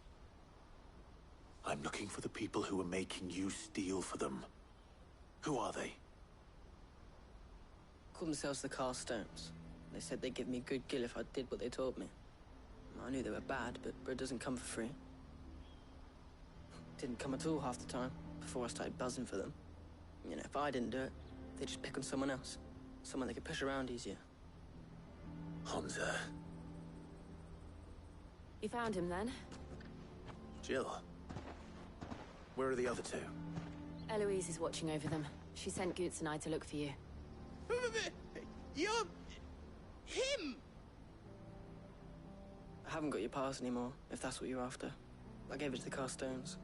I'm looking for the people who are making you steal for them. Who are they? Called themselves the Carstones. They said they'd give me good gill if I did what they told me. I knew they were bad, but bread doesn't come for free. Didn't come at all half the time, before I started buzzing for them. You know, if I didn't do it, they'd just pick on someone else. Someone they could push around easier. Hunter. You found him, then? Jill. Where are the other two? Eloise is watching over them. She sent Goots and I to look for you. You're... him! I haven't got your pass anymore, if that's what you're after. I gave it to the Carstones.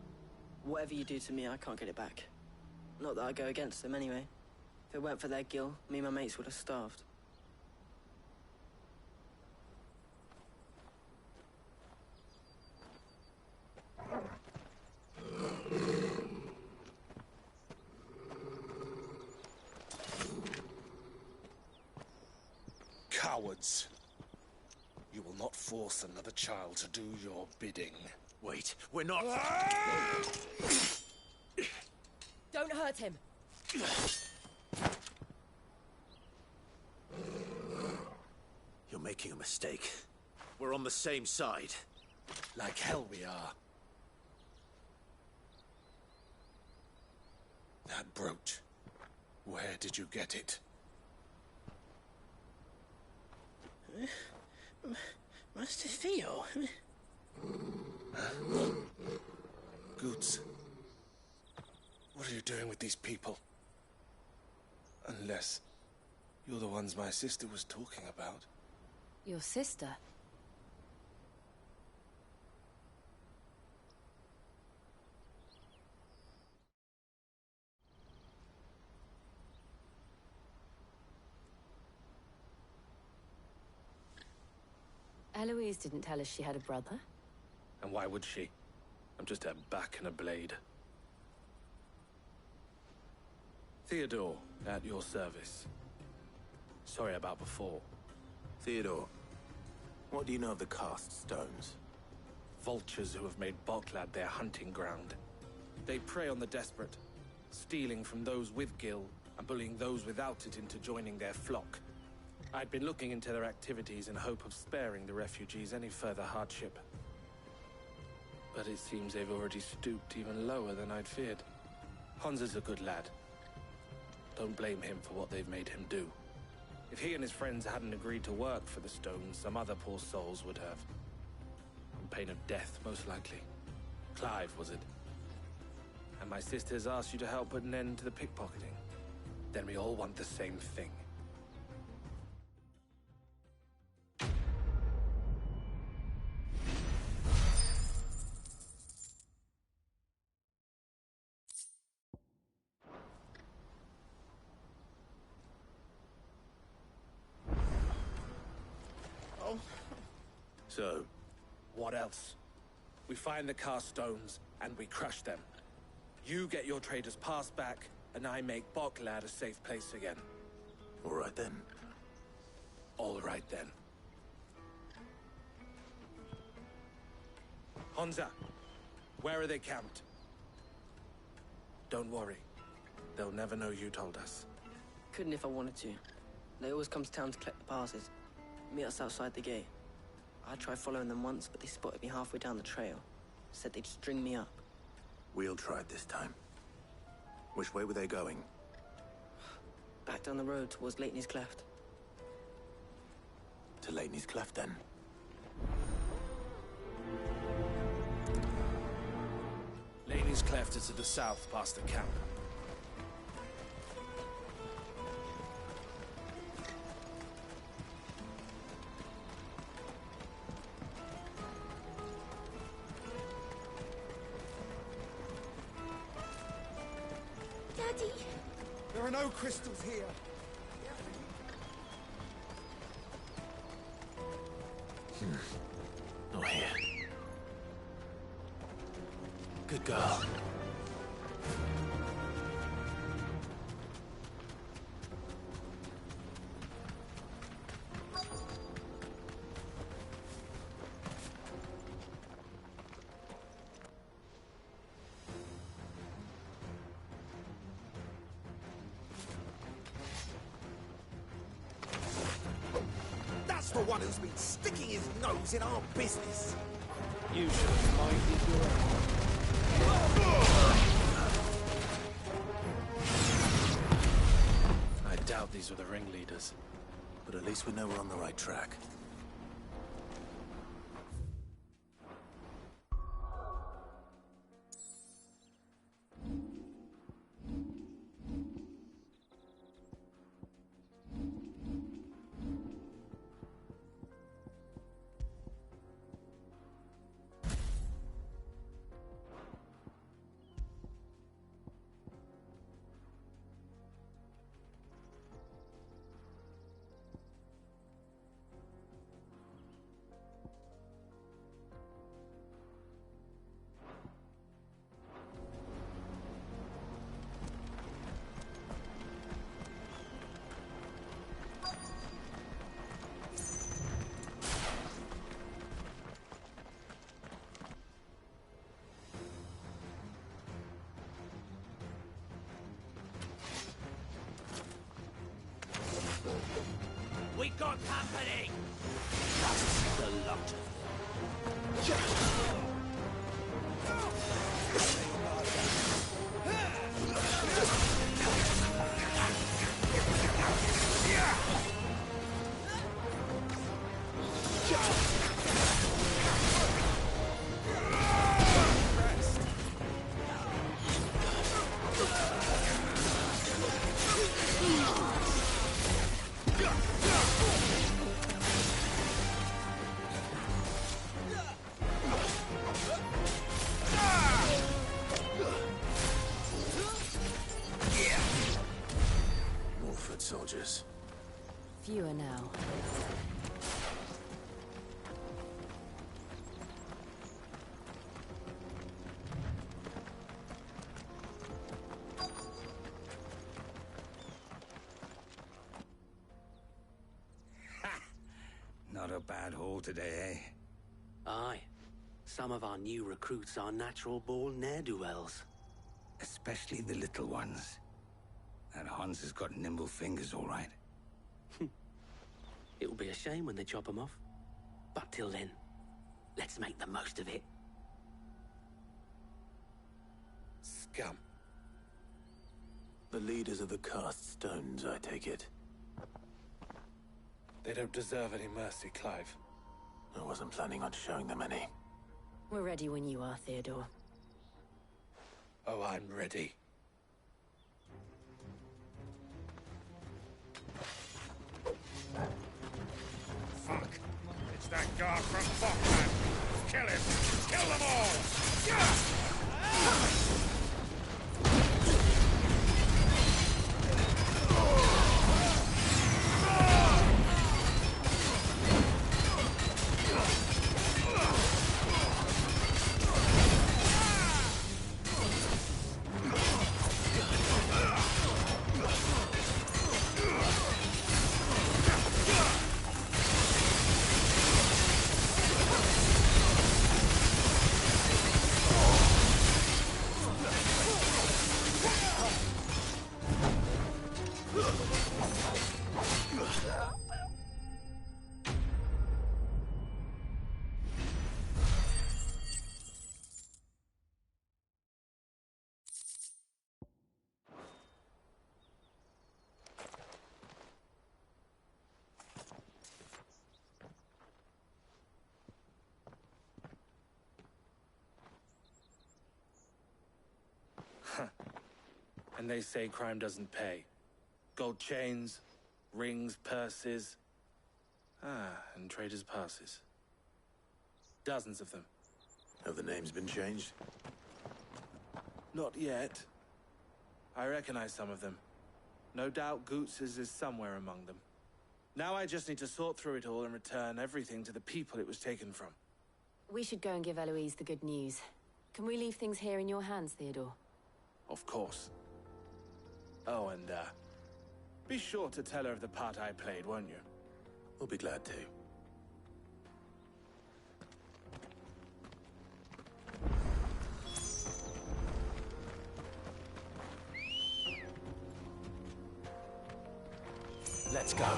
Whatever you do to me, I can't get it back. Not that I go against them, anyway. If it weren't for their gill, me and my mates would have starved. Cowards. You will not force another child to do your bidding. Wait, we're not... Don't hurt him. You're making a mistake. We're on the same side. Like hell we are. That brooch. Where did you get it? Master Theo? Goods. What are you doing with these people? Unless you're the ones my sister was talking about. Your sister? Eloise didn't tell us she had a brother. And why would she? I'm just a back and a blade. Theodore, at your service. Sorry about before. Theodore, what do you know of the cast stones? Vultures who have made Boklad their hunting ground. They prey on the desperate, stealing from those with gil and bullying those without it into joining their flock. I'd been looking into their activities in hope of sparing the refugees any further hardship. But it seems they've already stooped even lower than I'd feared. Hans is a good lad. Don't blame him for what they've made him do. If he and his friends hadn't agreed to work for the stones, some other poor souls would have. On pain of death, most likely. Clive, was it? And my sisters asked you to help put an end to the pickpocketing. Then we all want the same thing. So, what else? We find the cast stones, and we crush them. You get your traders pass back, and I make Boklad a safe place again. All right then. All right then. Honza, where are they camped? Don't worry. They'll never know you told us. Couldn't if I wanted to. They always come to town to collect the passes. Meet us outside the gate. I tried following them once, but they spotted me halfway down the trail. Said they'd string me up. We'll try it this time. Which way were they going? Back down the road towards Lateney's Cleft. To Lateney's Cleft, then. Lateney's Cleft is to the south, past the camp. Daddy! There are no crystals here. Not here. Good girl. That's the one who's been sticking his nose in our business. You should have minded your own. I doubt these were the ringleaders. But at least we know we're on the right track. got company! Just the lot of them. Soldiers. Fewer now. Not a bad haul today, eh? Aye. Some of our new recruits are natural-born ne'er-do-wells. Especially the little ones. That Hans has got nimble fingers, all right. It'll be a shame when they chop them off. But till then, let's make the most of it. Scum. The leaders of the cast stones, I take it. They don't deserve any mercy, Clive. I wasn't planning on showing them any. We're ready when you are, Theodore. Oh, I'm ready. Fuck. It's that guard from Bokland. Kill him. Kill them all. And they say crime doesn't pay. Gold chains, rings, purses. And traders' passes. Dozens of them. Have the names been changed? Not yet. I recognize some of them. No doubt Goots's is somewhere among them. Now I just need to sort through it all and return everything to the people it was taken from. We should go and give Eloise the good news. Can we leave things here in your hands, Theodore? Of course. Oh, and, be sure to tell her of the part I played, won't you? We'll be glad to. Let's go.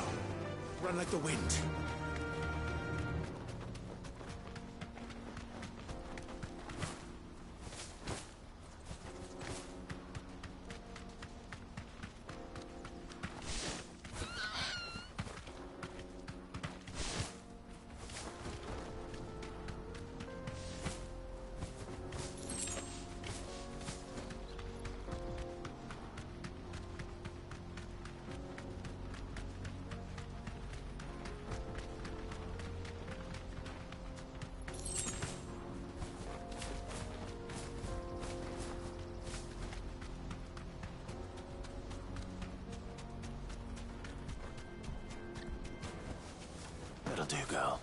Run like the wind. That'll do, girl.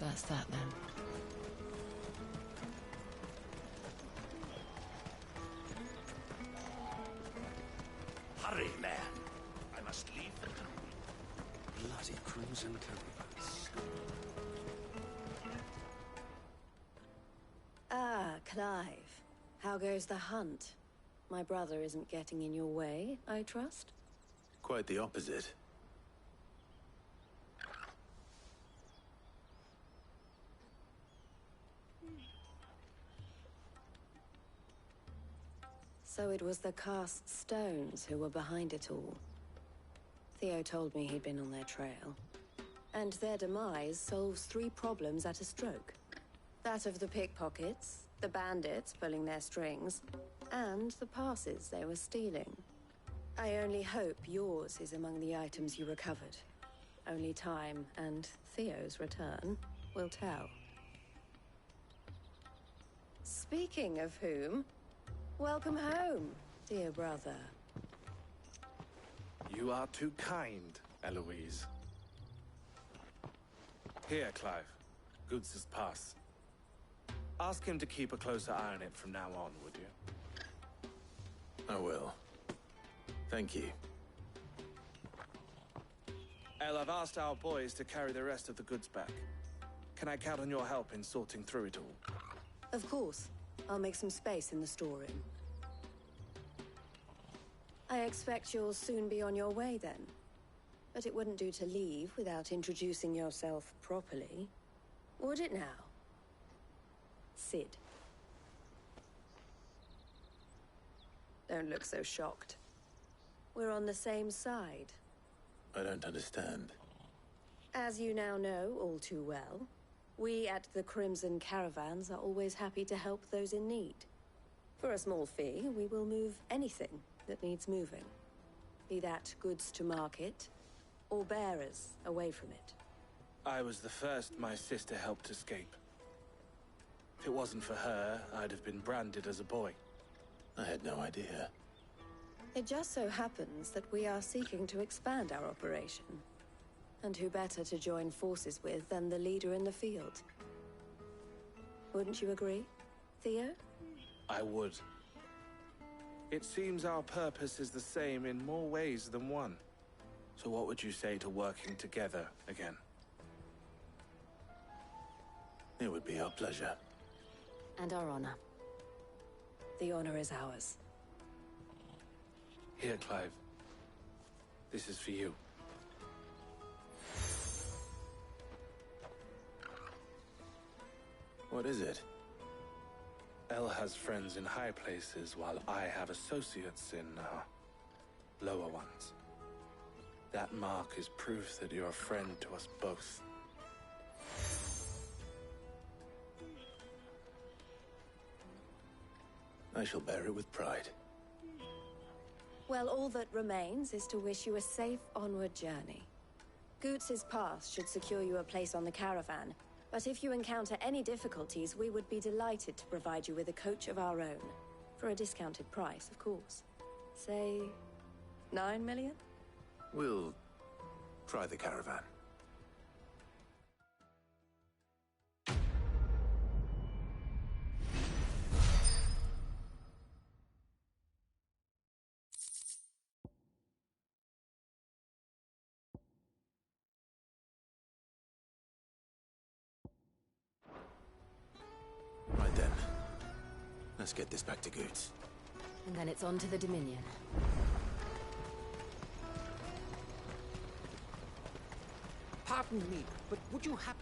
That's that then. Hurry, man. I must leave the town. Bloody crimson caravans. Ah, Clive, how goes the hunt? My brother isn't getting in your way, I trust? Quite the opposite. So it was the cast stones who were behind it all. Theo told me he'd been on their trail. And their demise solves 3 problems at a stroke. That of the pickpockets, the bandits pulling their strings, and the passes they were stealing. I only hope yours is among the items you recovered. Only time and Theo's return will tell. Speaking of whom, welcome home, dear brother. You are too kind, Eloise. Here, Clive. Goods' pass. Ask him to keep a closer eye on it from now on, would you? I will. Thank you. El, I've asked our boys to carry the rest of the goods back. Can I count on your help in sorting through it all? Of course. I'll make some space in the storeroom. I expect you'll soon be on your way then. But it wouldn't do to leave without introducing yourself properly. Would it now? Sid. Don't look so shocked. We're on the same side. I don't understand. As you now know all too well, we at the Crimson Caravans are always happy to help those in need. For a small fee, we will move anything that needs moving. Be that goods to market, or bearers away from it. I was the first my sister helped escape. If it wasn't for her, I'd have been branded as a boy. I had no idea. It just so happens that we are seeking to expand our operation. And who better to join forces with than the leader in the field? Wouldn't you agree, Theo? I would. It seems our purpose is the same in more ways than one. So what would you say to working together again? It would be our pleasure. And our honor. The honor is ours. Here, Clive. This is for you. What is it? El has friends in high places, while I have associates in, lower ones. That mark is proof that you're a friend to us both. I shall bear it with pride. Well, all that remains is to wish you a safe onward journey. Goots' pass should secure you a place on the caravan, but if you encounter any difficulties, we would be delighted to provide you with a coach of our own. For a discounted price, of course. Say, 9 million? We'll try the caravan. Right then. Let's get this back to Goots. And then it's on to the Dominion. Pardon me, but would you have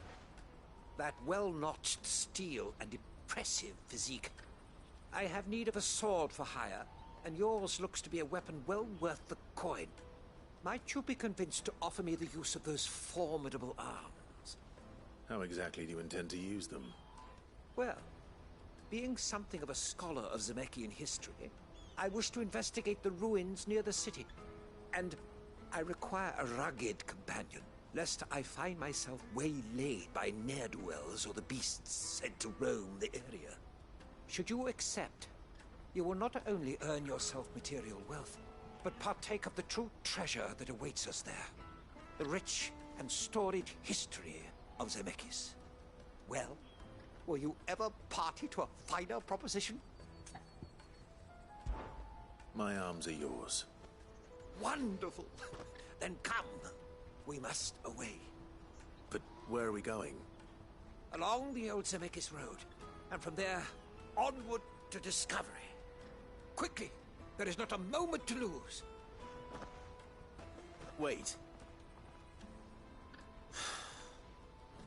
that well-notched steel and impressive physique? I have need of a sword for hire, and yours looks to be a weapon well worth the coin. Might you be convinced to offer me the use of those formidable arms? How exactly do you intend to use them? Well, being something of a scholar of Zemeckis history, I wish to investigate the ruins near the city. And I require a rugged companion, lest I find myself waylaid by ne'er-do-wells or the beasts sent to roam the area. Should you accept, you will not only earn yourself material wealth, but partake of the true treasure that awaits us there. The rich and storied history of Zemeckis. Well, were you ever party to a finer proposition? My arms are yours. Wonderful! Then come. We must away. But where are we going? Along the old Zemeckis Road. And from there, Onward to discovery. Quickly! There is not a moment to lose. Wait.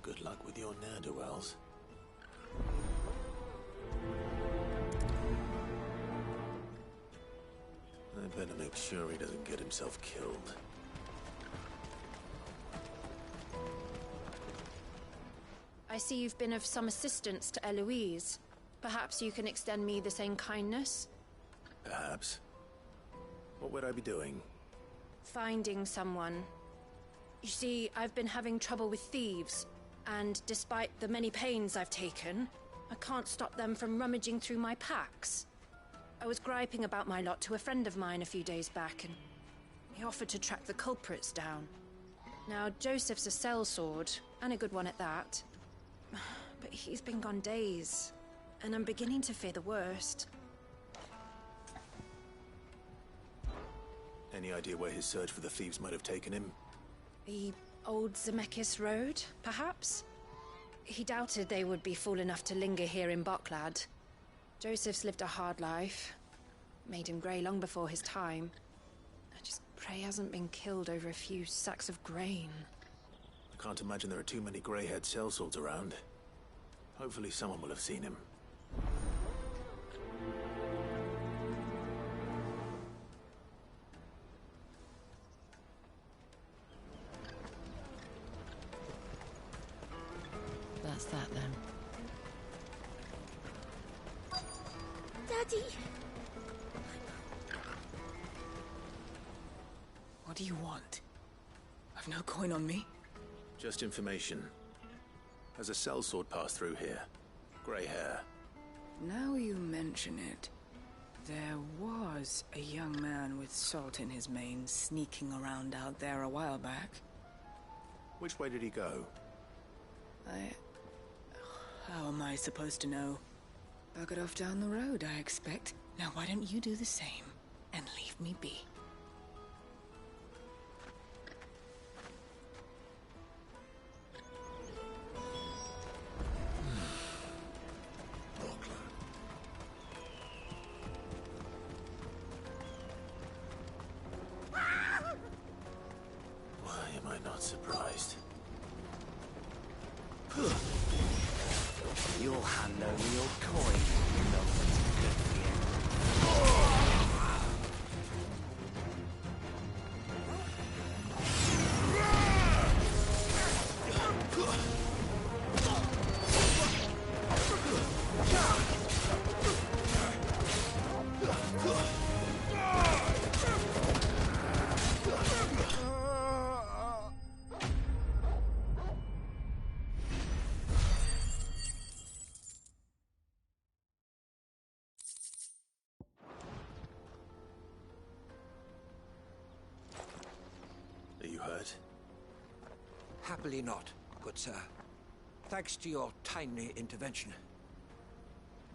Good luck with your ne'er-do-wells. I better make sure he doesn't get himself killed. I see you've been of some assistance to Eloise. Perhaps you can extend me the same kindness? Perhaps. What would I be doing? Finding someone. You see, I've been having trouble with thieves, and despite the many pains I've taken, I can't stop them from rummaging through my packs. I was griping about my lot to a friend of mine a few days back, and he offered to track the culprits down. Now, Joseph's a sellsword, and a good one at that. But he's been gone days, and I'm beginning to fear the worst. Any idea where his search for the thieves might have taken him? The old Zemeckis Road, perhaps? He doubted they would be fool enough to linger here in Boklad. Joseph's lived a hard life. Made him grey long before his time. I just pray he hasn't been killed over a few sacks of grain. I can't imagine there are too many grey-haired sellswords around. Hopefully someone will have seen him. That's that then. Daddy! What do you want? I've no coin on me. Just information. Has a sellsword passed through here? Grey hair. Now you mention it, there was a young man with salt in his mane sneaking around out there a while back. Which way did he go? How am I supposed to know? Buggered off down the road, I expect. Now why don't you do the same and leave me be? Why am I not surprised? You'll hand over your coin, you know what's good for you. Are you hurt? Happily not, good sir. Thanks to your timely intervention.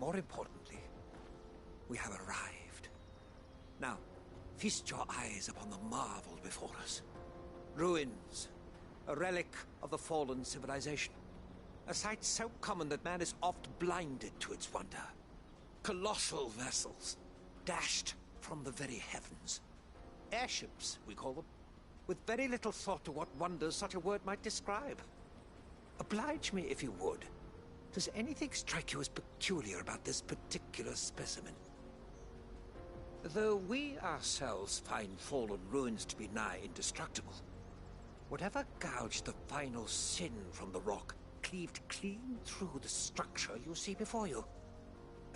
More importantly, we have arrived. Now, feast your eyes upon the marvel before us. Ruins, a relic of the fallen civilization. A sight so common that man is oft blinded to its wonder. Colossal vessels, dashed from the very heavens. Airships, we call them, with very little thought to what wonders such a word might describe. Oblige me if you would. Does anything strike you as peculiar about this particular specimen? Though we ourselves find fallen ruins to be nigh indestructible, whatever gouged the final sin from the rock cleaved clean through the structure you see before you.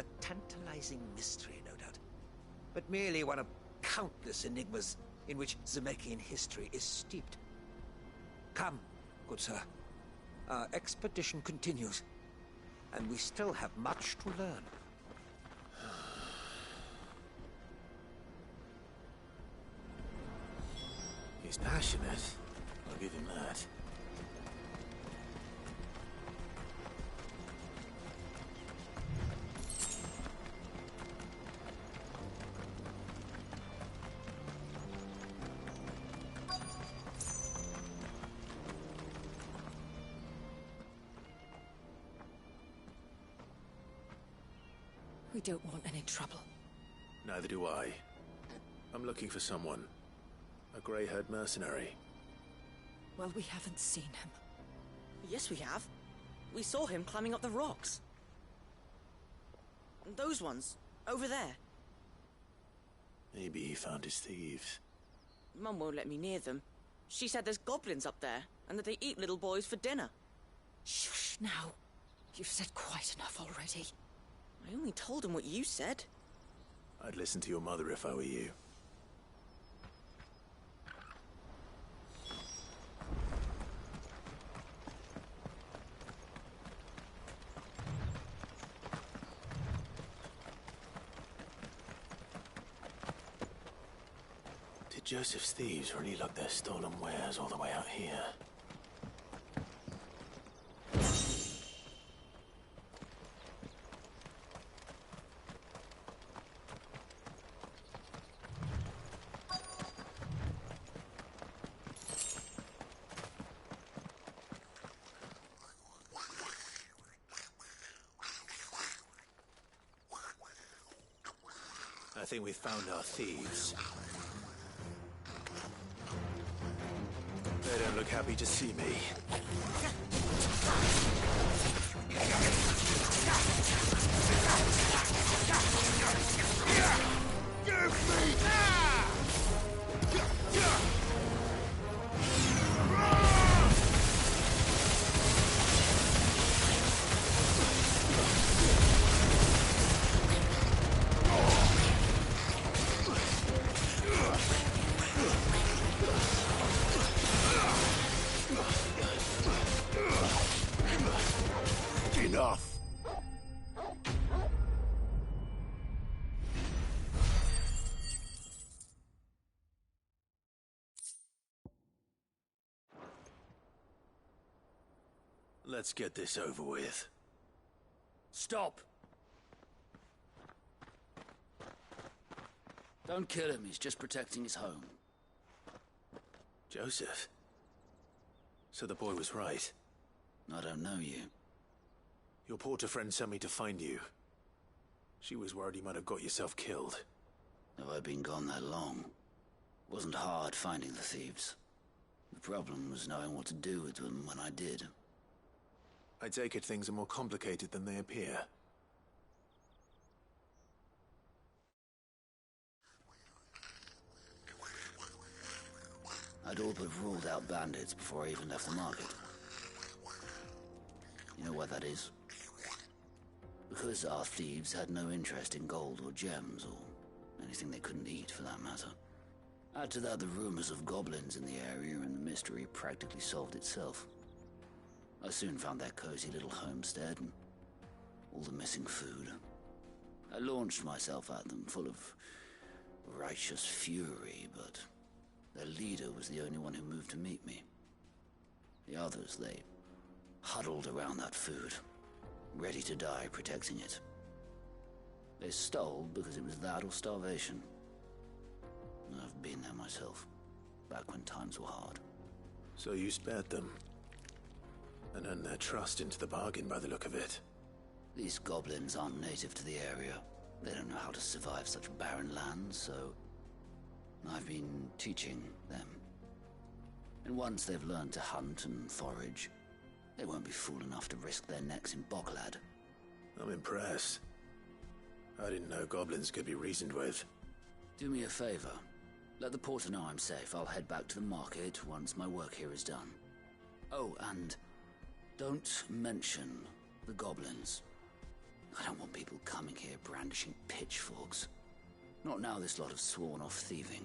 A tantalizing mystery, no doubt, but merely one of countless enigmas in which Zemeckis history is steeped. Come, good sir. Our expedition continues, and we still have much to learn. He's passionate. I'll give him that. We don't want any trouble. Neither do I. I'm looking for someone. A grey-haired mercenary. Well, we haven't seen him. Yes, we have. We saw him climbing up the rocks. And those ones, over there. Maybe he found his thieves. Mum won't let me near them. She said there's goblins up there, and that they eat little boys for dinner. Shush, now. You've said quite enough already. I only told him what you said. I'd listen to your mother if I were you. Did Joseph's thieves really lug their stolen wares all the way out here? I think we've found our thieves. They don't look happy to see me. Enough. Let's get this over with. Stop! Don't kill him, he's just protecting his home. Joseph? So the boy was right. I don't know you. Your porter friend sent me to find you. She was worried you might have got yourself killed. Have I been gone that long? Wasn't hard finding the thieves. The problem was knowing what to do with them when I did. I take it things are more complicated than they appear. I'd all but ruled out bandits before I even left the market. You know why that is? Because our thieves had no interest in gold or gems, or anything they couldn't eat for that matter. Add to that the rumors of goblins in the area, and the mystery practically solved itself. I soon found their cozy little homestead, and all the missing food. I launched myself at them, full of righteous fury, but their leader was the only one who moved to meet me. The others, they huddled around that food, ready to die protecting it. They stole because it was that or starvation. I've been there myself, back when times were hard. So you spared them, and earned their trust into the bargain by the look of it. These goblins aren't native to the area. They don't know how to survive such barren lands, so I've been teaching them. And once they've learned to hunt and forage, they won't be fool enough to risk their necks in Boklad. I'm impressed. I didn't know goblins could be reasoned with. Do me a favor. Let the porter know I'm safe. I'll head back to the market once my work here is done. Oh, and don't mention the goblins. I don't want people coming here brandishing pitchforks. Not now this lot have sworn off thieving.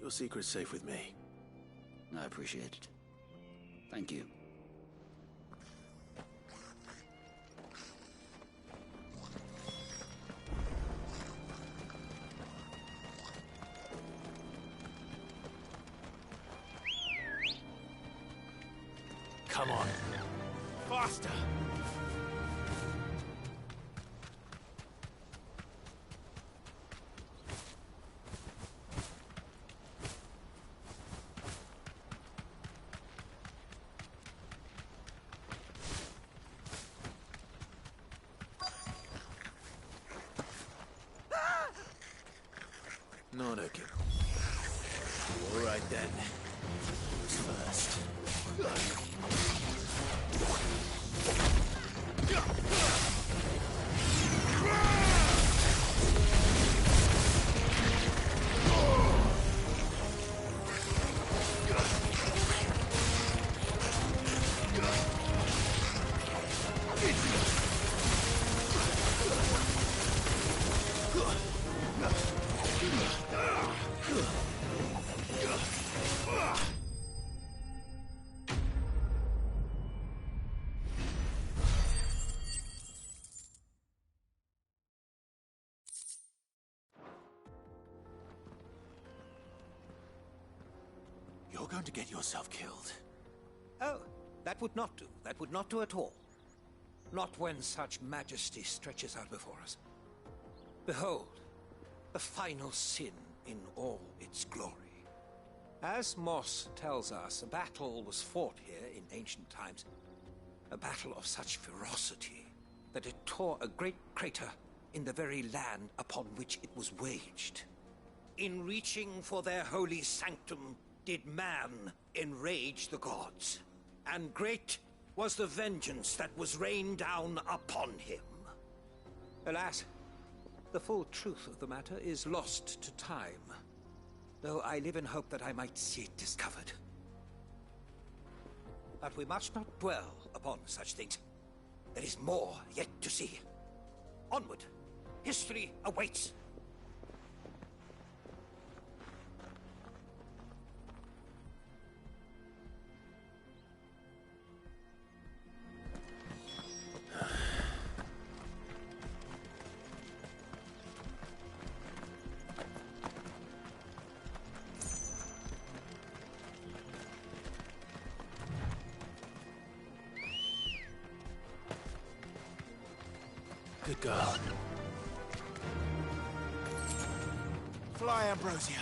Your secret's safe with me. I appreciate it. Thank you. Come on. Faster! gonna get... All right, then. Who's first? You're going to get yourself killed. Oh, that would not do. That would not do at all. Not when such majesty stretches out before us. Behold, the final sin in all its glory. As Moss tells us, a battle was fought here in ancient times. A battle of such ferocity that it tore a great crater in the very land upon which it was waged. In reaching for their holy sanctum, did man enrage the gods, and great was the vengeance that was rained down upon him. Alas, the full truth of the matter is lost to time, though I live in hope that I might see it discovered. But we must not dwell upon such things. There is more yet to see. Onward! History awaits! Good girl. Fly, Ambrosia.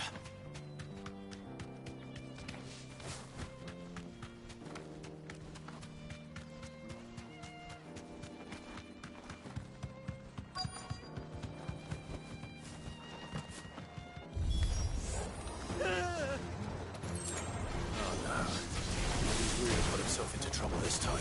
Oh no. He's really put himself into trouble this time.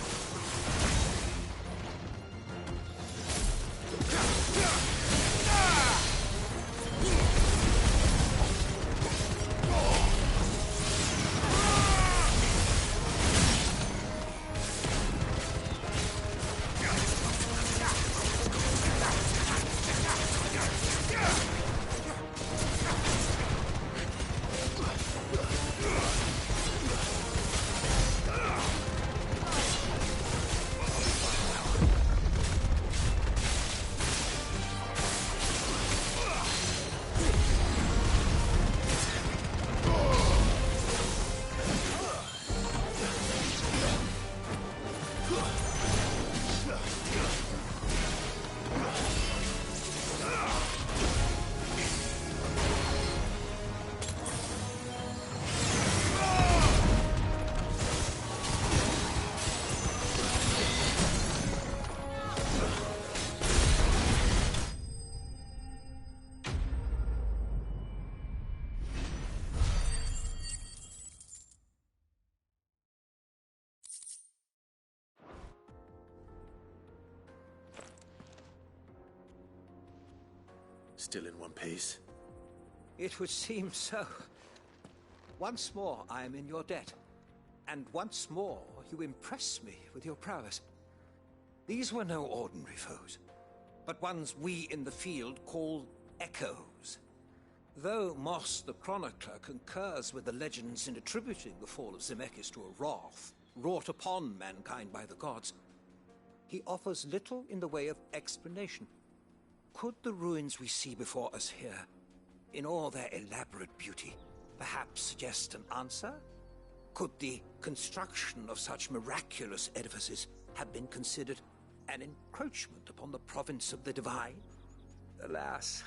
Still in one piece? It would seem so. Once more I am in your debt, and once more you impress me with your prowess. These were no ordinary foes, but ones we in the field call echoes. Though Moss the Chronicler concurs with the legends in attributing the fall of Zemeckis to a wrath wrought upon mankind by the gods, he offers little in the way of explanation. Could the ruins we see before us here, in all their elaborate beauty, perhaps suggest an answer? Could the construction of such miraculous edifices have been considered an encroachment upon the province of the divine? Alas,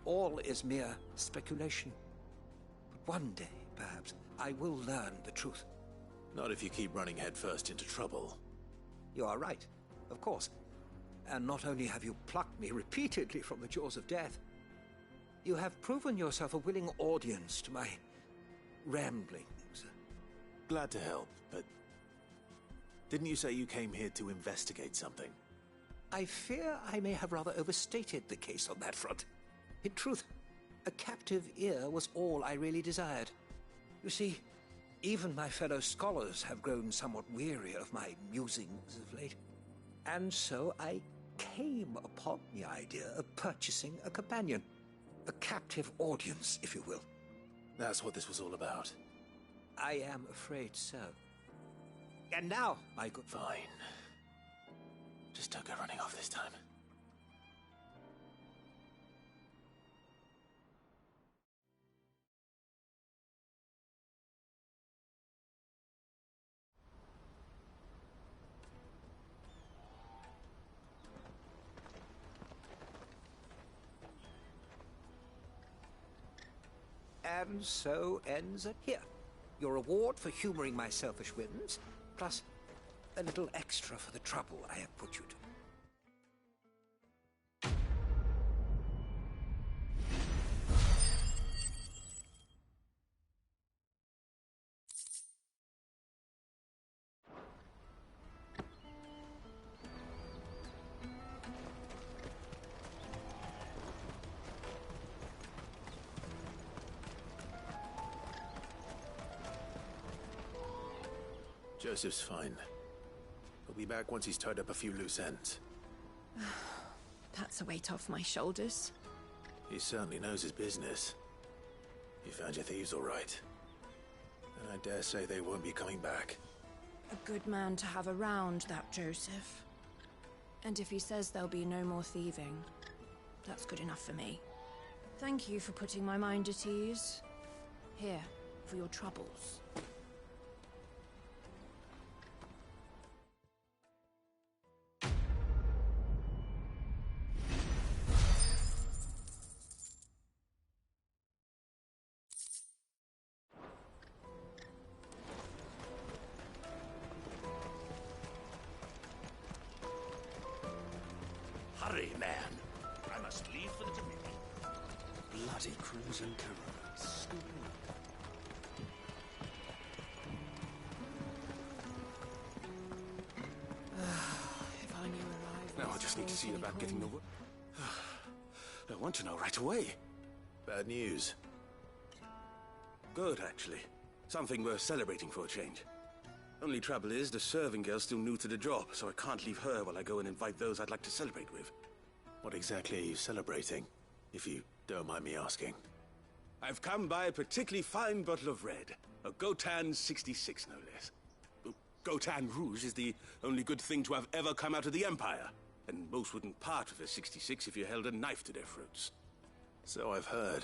all is mere speculation. But one day, perhaps, I will learn the truth. Not if you keep running headfirst into trouble. You are right, of course. And not only have you plucked me repeatedly from the jaws of death, You have proven yourself a willing audience to my ramblings. Glad to help, but didn't you say you came here to investigate something? I fear I may have rather overstated the case on that front. In truth, a captive ear was all I really desired. You see, even my fellow scholars have grown somewhat weary of my musings of late. And so I came upon the idea of purchasing a companion. A captive audience, if you will. That's what this was all about. I am afraid so. And now, my good... Fine. Just don't go running off this time. And so ends it here. Your reward for humoring my selfish whims, plus a little extra for the trouble I have put you to. Joseph's fine. He'll be back once he's tied up a few loose ends. That's a weight off my shoulders. He certainly knows his business. You found your thieves all right. And I dare say they won't be coming back. A good man to have around, that Joseph. And if he says there'll be no more thieving, that's good enough for me. Thank you for putting my mind at ease. Here, for your troubles. Hurry, man. I must leave for the Dominion. Bloody crimson caravan scooping up. If I knew arrival. Now I just need to see about getting the... I want to know right away. Bad news. Good, actually. Something worth celebrating for a change. Only trouble is, the serving girl's still new to the job, so I can't leave her while I go and invite those I'd like to celebrate with. What exactly are you celebrating, if you don't mind me asking? I've come by a particularly fine bottle of red. A Gotan 66, no less. Gotan Rouge is the only good thing to have ever come out of the Empire. And most wouldn't part with a 66 if you held a knife to their throats. So I've heard.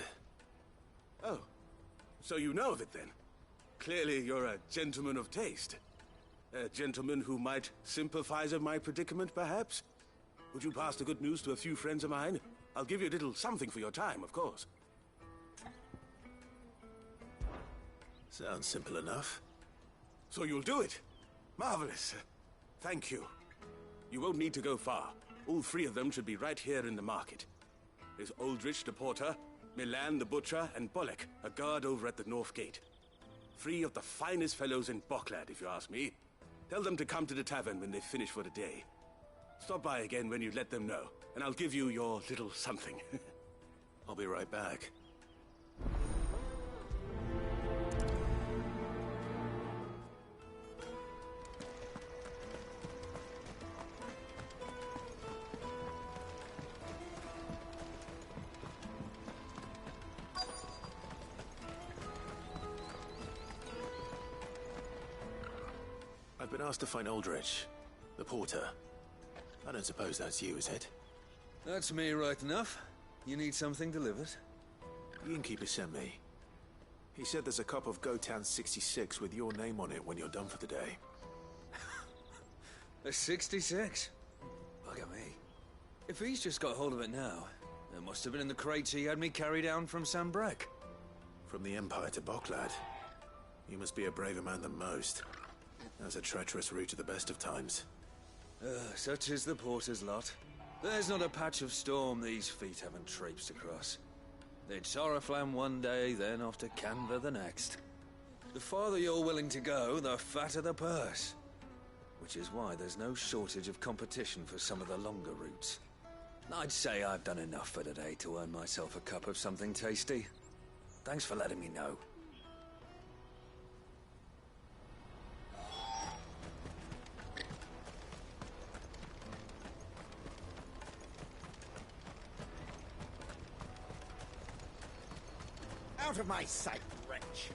Oh, so you know of it then? Clearly you're a gentleman of taste. A gentleman who might sympathize with my predicament, perhaps? Would you pass the good news to a few friends of mine? I'll give you a little something for your time, of course. Sounds simple enough. So you'll do it? Marvelous. Thank you. You won't need to go far. All three of them should be right here in the market. There's Aldrich the porter, Milan the butcher, and Bolek, a guard over at the north gate. Three of the finest fellows in Boklad, if you ask me. Tell them to come to the tavern when they've finished for the day. Stop by again when you let them know, and I'll give you your little something. I'll be right back. I've been asked to find Aldrich, the porter. I don't suppose that's you, is it? That's me right enough. You need something delivered? The innkeeper sent me. He said there's a cup of Gotan 66 with your name on it when you're done for the day. A 66? Bugger me. If he's just got hold of it now, it must have been in the crates he had me carry down from Sambrek. From the Empire to Boklad. You must be a braver man than most. That's a treacherous route at the best of times. Such is the porter's lot. There's not a patch of storm these feet haven't traipsed across. It's Oriflamme one day, then off to Canva the next. The farther you're willing to go, the fatter the purse. Which is why there's no shortage of competition for some of the longer routes. I'd say I've done enough for today to earn myself a cup of something tasty. Thanks for letting me know. Out of my sight, wretch!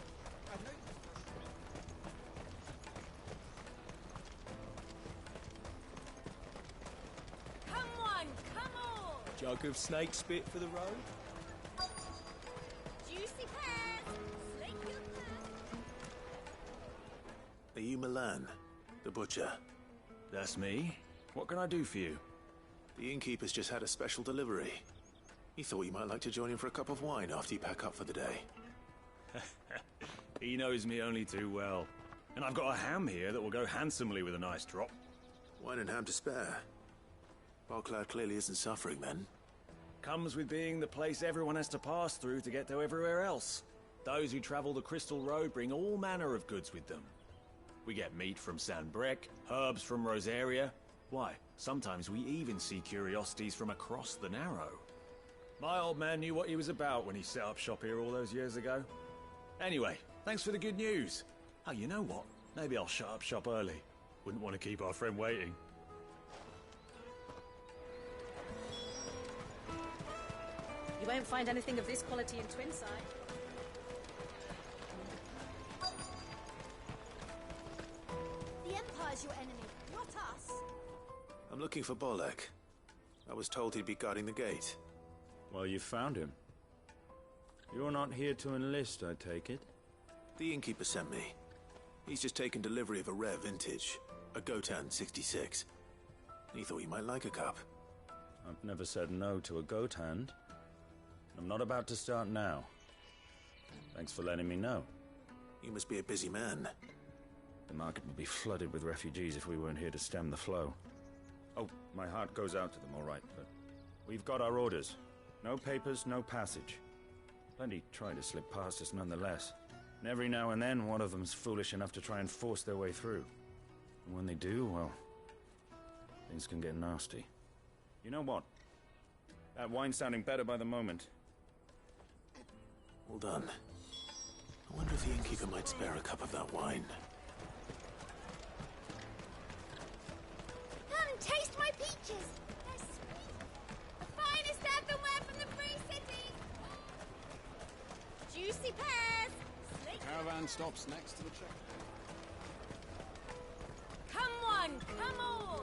Come on, come on! Jug of snake spit for the road? Juicy pears! Slake your Are you Milan, the butcher? That's me. What can I do for you? The innkeeper's just had a special delivery. He thought you might like to join him for a cup of wine after you pack up for the day. He knows me only too well. And I've got a ham here that will go handsomely with a nice drop. Wine and ham to spare. Bocklad clearly isn't suffering then. Comes with being the place everyone has to pass through to get to everywhere else. Those who travel the Crystal Road bring all manner of goods with them. We get meat from San Brec, herbs from Rosaria. Why, sometimes we even see curiosities from across the Narrow. My old man knew what he was about when he set up shop here all those years ago. Anyway, thanks for the good news. Oh, you know what? Maybe I'll shut up shop early. Wouldn't want to keep our friend waiting. You won't find anything of this quality in Twinside. The Empire's your enemy, not us. I'm looking for Bolek. I was told he'd be guarding the gate. Well, you found him. You're not here to enlist, I take it? The innkeeper sent me. He's just taken delivery of a rare vintage, a Gotan 66. He thought you might like a cup. I've never said no to a goat hand. I'm not about to start now. Thanks for letting me know. You must be a busy man. The market would be flooded with refugees if we weren't here to stem the flow. Oh, my heart goes out to them, all right, but we've got our orders. No papers, no passage. Plenty try to slip past us nonetheless. And every now and then, one of them's foolish enough to try and force their way through. And when they do, well, things can get nasty. You know what? That wine's sounding better by the moment. Well done. I wonder if the innkeeper might spare a cup of that wine. Come and taste my peaches. They're sweet. The finest earthenware from the Free Cities. Juicy pears. Slake. Caravan stops next to the check. Come on, come on.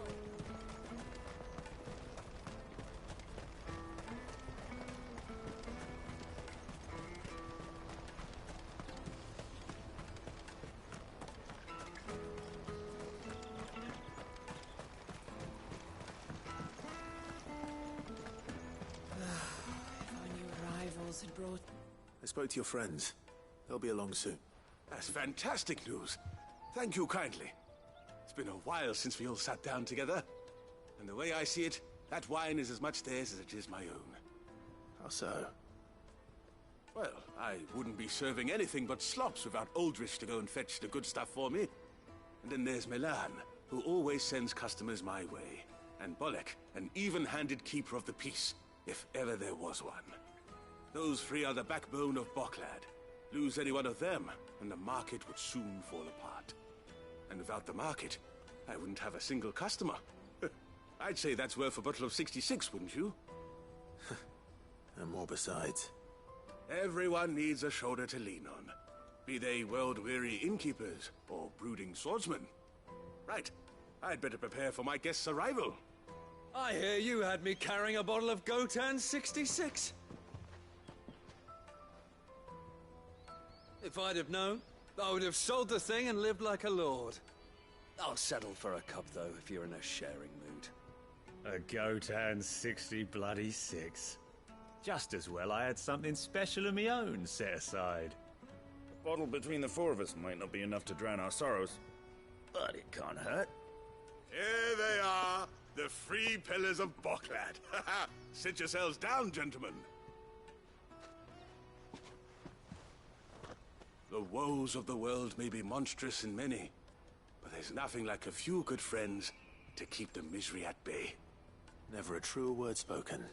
Had brought... I spoke to your friends. They'll be along soon. That's fantastic news. Thank you kindly. It's been a while since we all sat down together. And the way I see it, that wine is as much theirs as it is my own. How so? Well, I wouldn't be serving anything but slops without Aldrich to go and fetch the good stuff for me. And then there's Milan, who always sends customers my way. And Bolek, an even-handed keeper of the peace, if ever there was one. Those three are the backbone of Bocklad. Lose any one of them, and the market would soon fall apart. And without the market, I wouldn't have a single customer. I'd say that's worth a bottle of 66, wouldn't you? And more besides. Everyone needs a shoulder to lean on. Be they world-weary innkeepers or brooding swordsmen. Right, I'd better prepare for my guest's arrival. I hear you had me carrying a bottle of Gotan 66. If I'd have known, I would have sold the thing and lived like a lord. I'll settle for a cup, though, if you're in a sharing mood. A Gotan 66. Just as well I had something special of my own set aside. A bottle between the four of us might not be enough to drown our sorrows, but it can't hurt. Here they are, the three pillars of Bocklad. Sit yourselves down, gentlemen. The woes of the world may be monstrous in many, but there's nothing like a few good friends to keep the misery at bay. Never a truer word spoken.